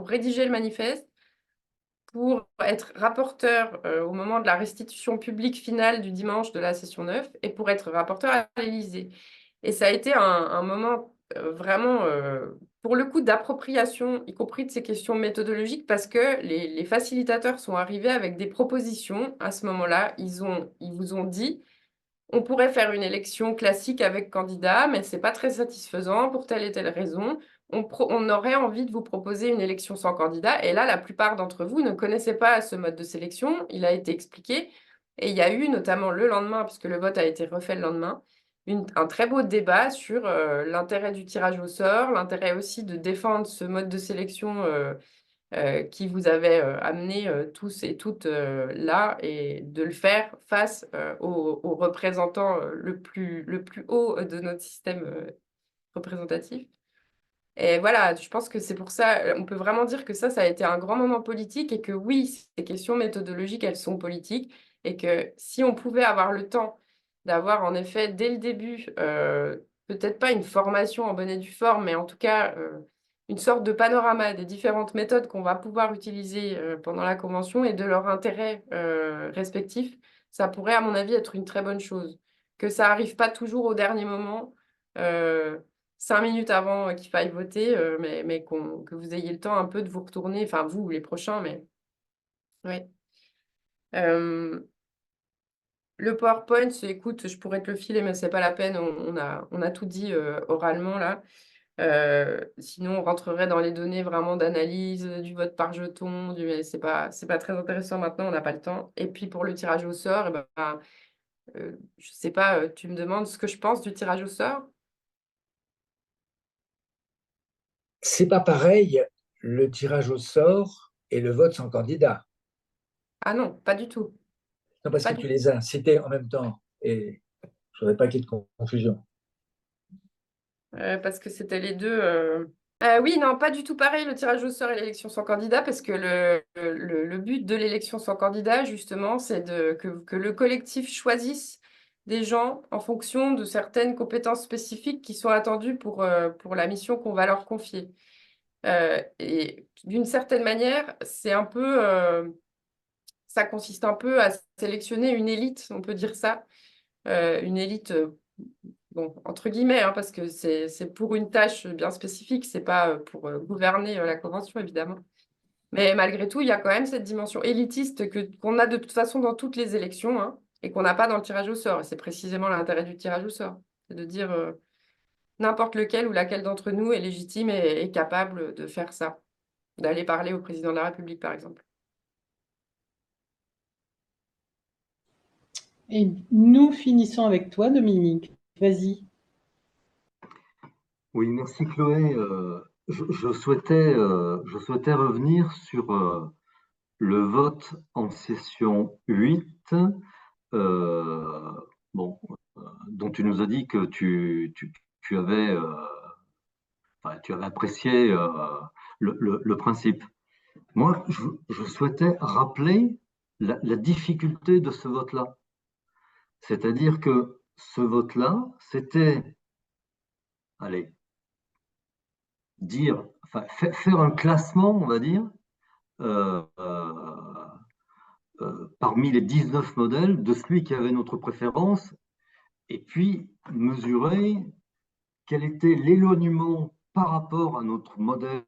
rédiger le manifeste, pour être rapporteur au moment de la restitution publique finale du dimanche de la session 9 et pour être rapporteur à l'Élysée. Et ça a été un moment vraiment, pour le coup, d'appropriation, y compris de ces questions méthodologiques, parce que les facilitateurs sont arrivés avec des propositions à ce moment-là. Ils vous ont dit, on pourrait faire une élection classique avec candidat, mais ce n'est pas très satisfaisant pour telle et telle raison. On aurait envie de vous proposer une élection sans candidat. Et là, la plupart d'entre vous ne connaissaient pas ce mode de sélection. Il a été expliqué. Et il y a eu, notamment le lendemain, puisque le vote a été refait le lendemain, un très beau débat sur l'intérêt du tirage au sort, l'intérêt aussi de défendre ce mode de sélection qui vous avait amené tous et toutes là, et de le faire face aux représentants le plus haut de notre système représentatif. Et voilà, je pense que c'est pour ça, on peut vraiment dire que ça a été un grand moment politique, et que oui, ces questions méthodologiques, elles sont politiques, et que si on pouvait avoir le temps d'avoir en effet dès le début, peut-être pas une formation en bonne et due forme, mais en tout cas une sorte de panorama des différentes méthodes qu'on va pouvoir utiliser pendant la convention et de leur intérêt respectif, ça pourrait, à mon avis, être une très bonne chose. Que ça arrive pas toujours au dernier moment, 5 minutes avant qu'il faille voter, mais que vous ayez le temps un peu de vous retourner, enfin vous, les prochains, mais ouais. Le PowerPoint, écoute, je pourrais te le filer, mais c'est pas la peine, on a tout dit oralement là. Sinon, on rentrerait dans les données vraiment d'analyse, du vote par jeton, mais c'est pas très intéressant maintenant, on n'a pas le temps. Et puis pour le tirage au sort, eh ben, je sais pas, tu me demandes ce que je pense du tirage au sort? C'est pas pareil le tirage au sort et le vote sans candidat. Ah non, pas du tout. Non, parce Pas que du tu tout. les as cités en même temps et je ne voudrais pas qu'il y ait de confusion. Parce que c'était les deux. Oui, non, pas du tout pareil, le tirage au sort et l'élection sans candidat, parce que le but de l'élection sans candidat, justement, c'est que le collectif choisisse des gens en fonction de certaines compétences spécifiques qui sont attendues pour la mission qu'on va leur confier. Et d'une certaine manière, ça consiste un peu à sélectionner une élite, on peut dire ça, une élite. Bon, entre guillemets, hein, parce que c'est pour une tâche bien spécifique, c'est pas pour gouverner la convention, évidemment. Mais malgré tout, il y a quand même cette dimension élitiste qu'on a de toute façon dans toutes les élections, hein, et qu'on n'a pas dans le tirage au sort. Et c'est précisément l'intérêt du tirage au sort. C'est de dire n'importe lequel ou laquelle d'entre nous est légitime et capable de faire ça, d'aller parler au président de la République, par exemple. Et nous finissons avec toi, Dominique. Vas-y. Oui, merci Chloé. Je souhaitais revenir sur le vote en session 8, euh, bon, dont tu nous as dit que tu avais, enfin, tu avais apprécié le principe. Moi, je souhaitais rappeler la difficulté de ce vote-là. C'est-à-dire que ce vote-là, c'était, allez, dire, enfin, faire un classement, on va dire, euh, euh, parmi les 19 modèles de celui qui avait notre préférence, et puis mesurer quel était l'éloignement par rapport à notre modèle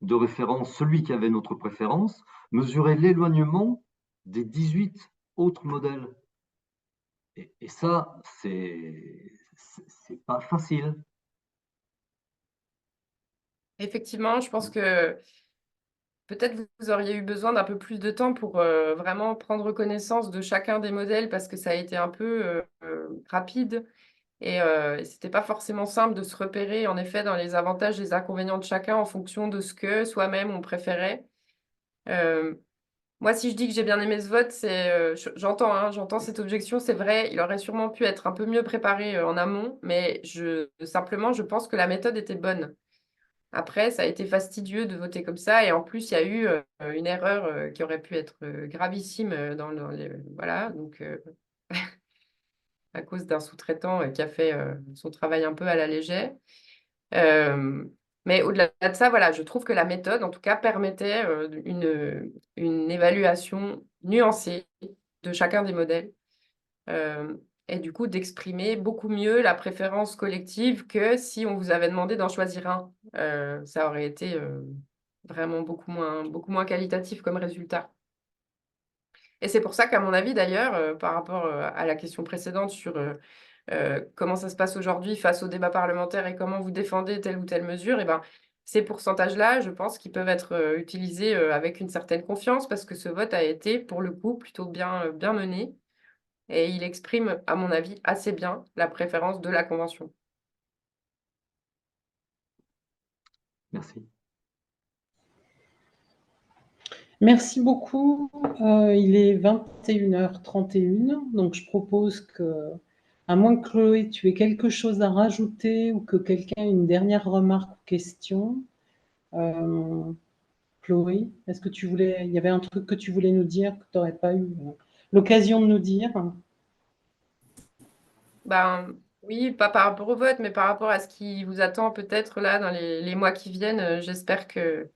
de référence, celui qui avait notre préférence, mesurer l'éloignement des 18 autres modèles. Et ça, c'est pas facile. Effectivement, je pense que peut-être vous auriez eu besoin d'un peu plus de temps pour vraiment prendre connaissance de chacun des modèles parce que ça a été un peu rapide et c'était pas forcément simple de se repérer en effet dans les avantages et les inconvénients de chacun en fonction de ce que soi-même on préférait. Euh, Moi, si je dis que j'ai bien aimé ce vote, j'entends cette objection, c'est vrai, il aurait sûrement pu être un peu mieux préparé en amont, mais simplement, je pense que la méthode était bonne. Après, ça a été fastidieux de voter comme ça. Et en plus, il y a eu une erreur qui aurait pu être gravissime voilà, donc à cause d'un sous-traitant qui a fait son travail un peu à la légère. Euh, mais au-delà de ça, voilà, je trouve que la méthode, en tout cas, permettait une évaluation nuancée de chacun des modèles. Euh, et du coup, d'exprimer beaucoup mieux la préférence collective que si on vous avait demandé d'en choisir un. Ça aurait été vraiment beaucoup moins qualitatif comme résultat. Et c'est pour ça qu'à mon avis, d'ailleurs, par rapport à la question précédente sur comment ça se passe aujourd'hui face au débat parlementaire et comment vous défendez telle ou telle mesure, et ben, ces pourcentages-là, je pense qu'ils peuvent être utilisés avec une certaine confiance parce que ce vote a été, pour le coup, plutôt bien mené. Et il exprime, à mon avis, assez bien la préférence de la Convention. Merci. Merci beaucoup. Il est 21h31, donc je propose que, à moins que Chloé, tu aies quelque chose à rajouter ou que quelqu'un ait une dernière remarque ou question. Chloé, est-ce que il y avait un truc que tu voulais nous dire que tu n'aurais pas eu l'occasion de nous dire? Ben, oui, pas par rapport au vote, mais par rapport à ce qui vous attend peut-être là dans les mois qui viennent. J'espère que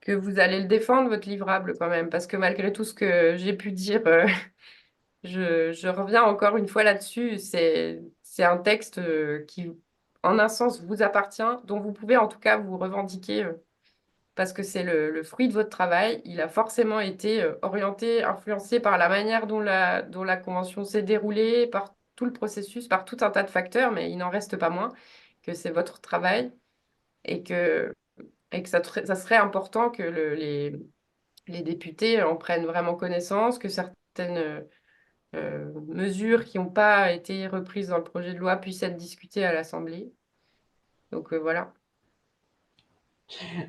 vous allez le défendre, votre livrable quand même, parce que malgré tout ce que j'ai pu dire, je reviens encore une fois là-dessus. C'est un texte qui, en un sens, vous appartient, dont vous pouvez en tout cas vous revendiquer, parce que c'est le fruit de votre travail. Il a forcément été orienté, influencé par la manière dont la convention s'est déroulée, par tout le processus, par tout un tas de facteurs, mais il n'en reste pas moins que c'est votre travail et que ça serait important que les députés en prennent vraiment connaissance, que certaines mesures qui n'ont pas été reprises dans le projet de loi puissent être discutées à l'Assemblée. Donc voilà.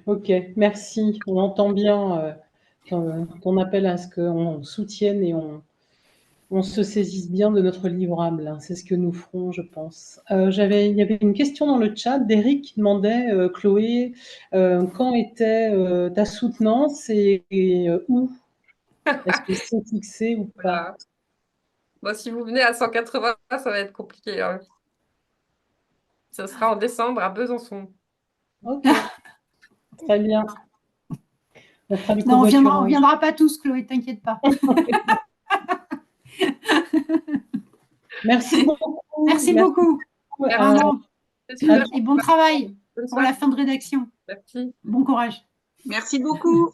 Ok, merci. On entend bien ton appel à ce qu'on soutienne et on se saisisse bien de notre livrable. C'est ce que nous ferons, je pense. Il y avait une question dans le chat d'Eric qui demandait, Chloé, quand était ta soutenance et où? Est-ce que c'est fixé ou pas? Voilà. Bon, si vous venez à 180, ça va être compliqué, hein. Ce sera en décembre à Besançon. Ok, très bien. On fera du Non, on covoiturage. viendra pas tous, Chloé, t'inquiète pas. Merci beaucoup. Merci beaucoup. Vraiment. Et bon travail pour la fin de rédaction. Merci. Bon courage. Merci beaucoup.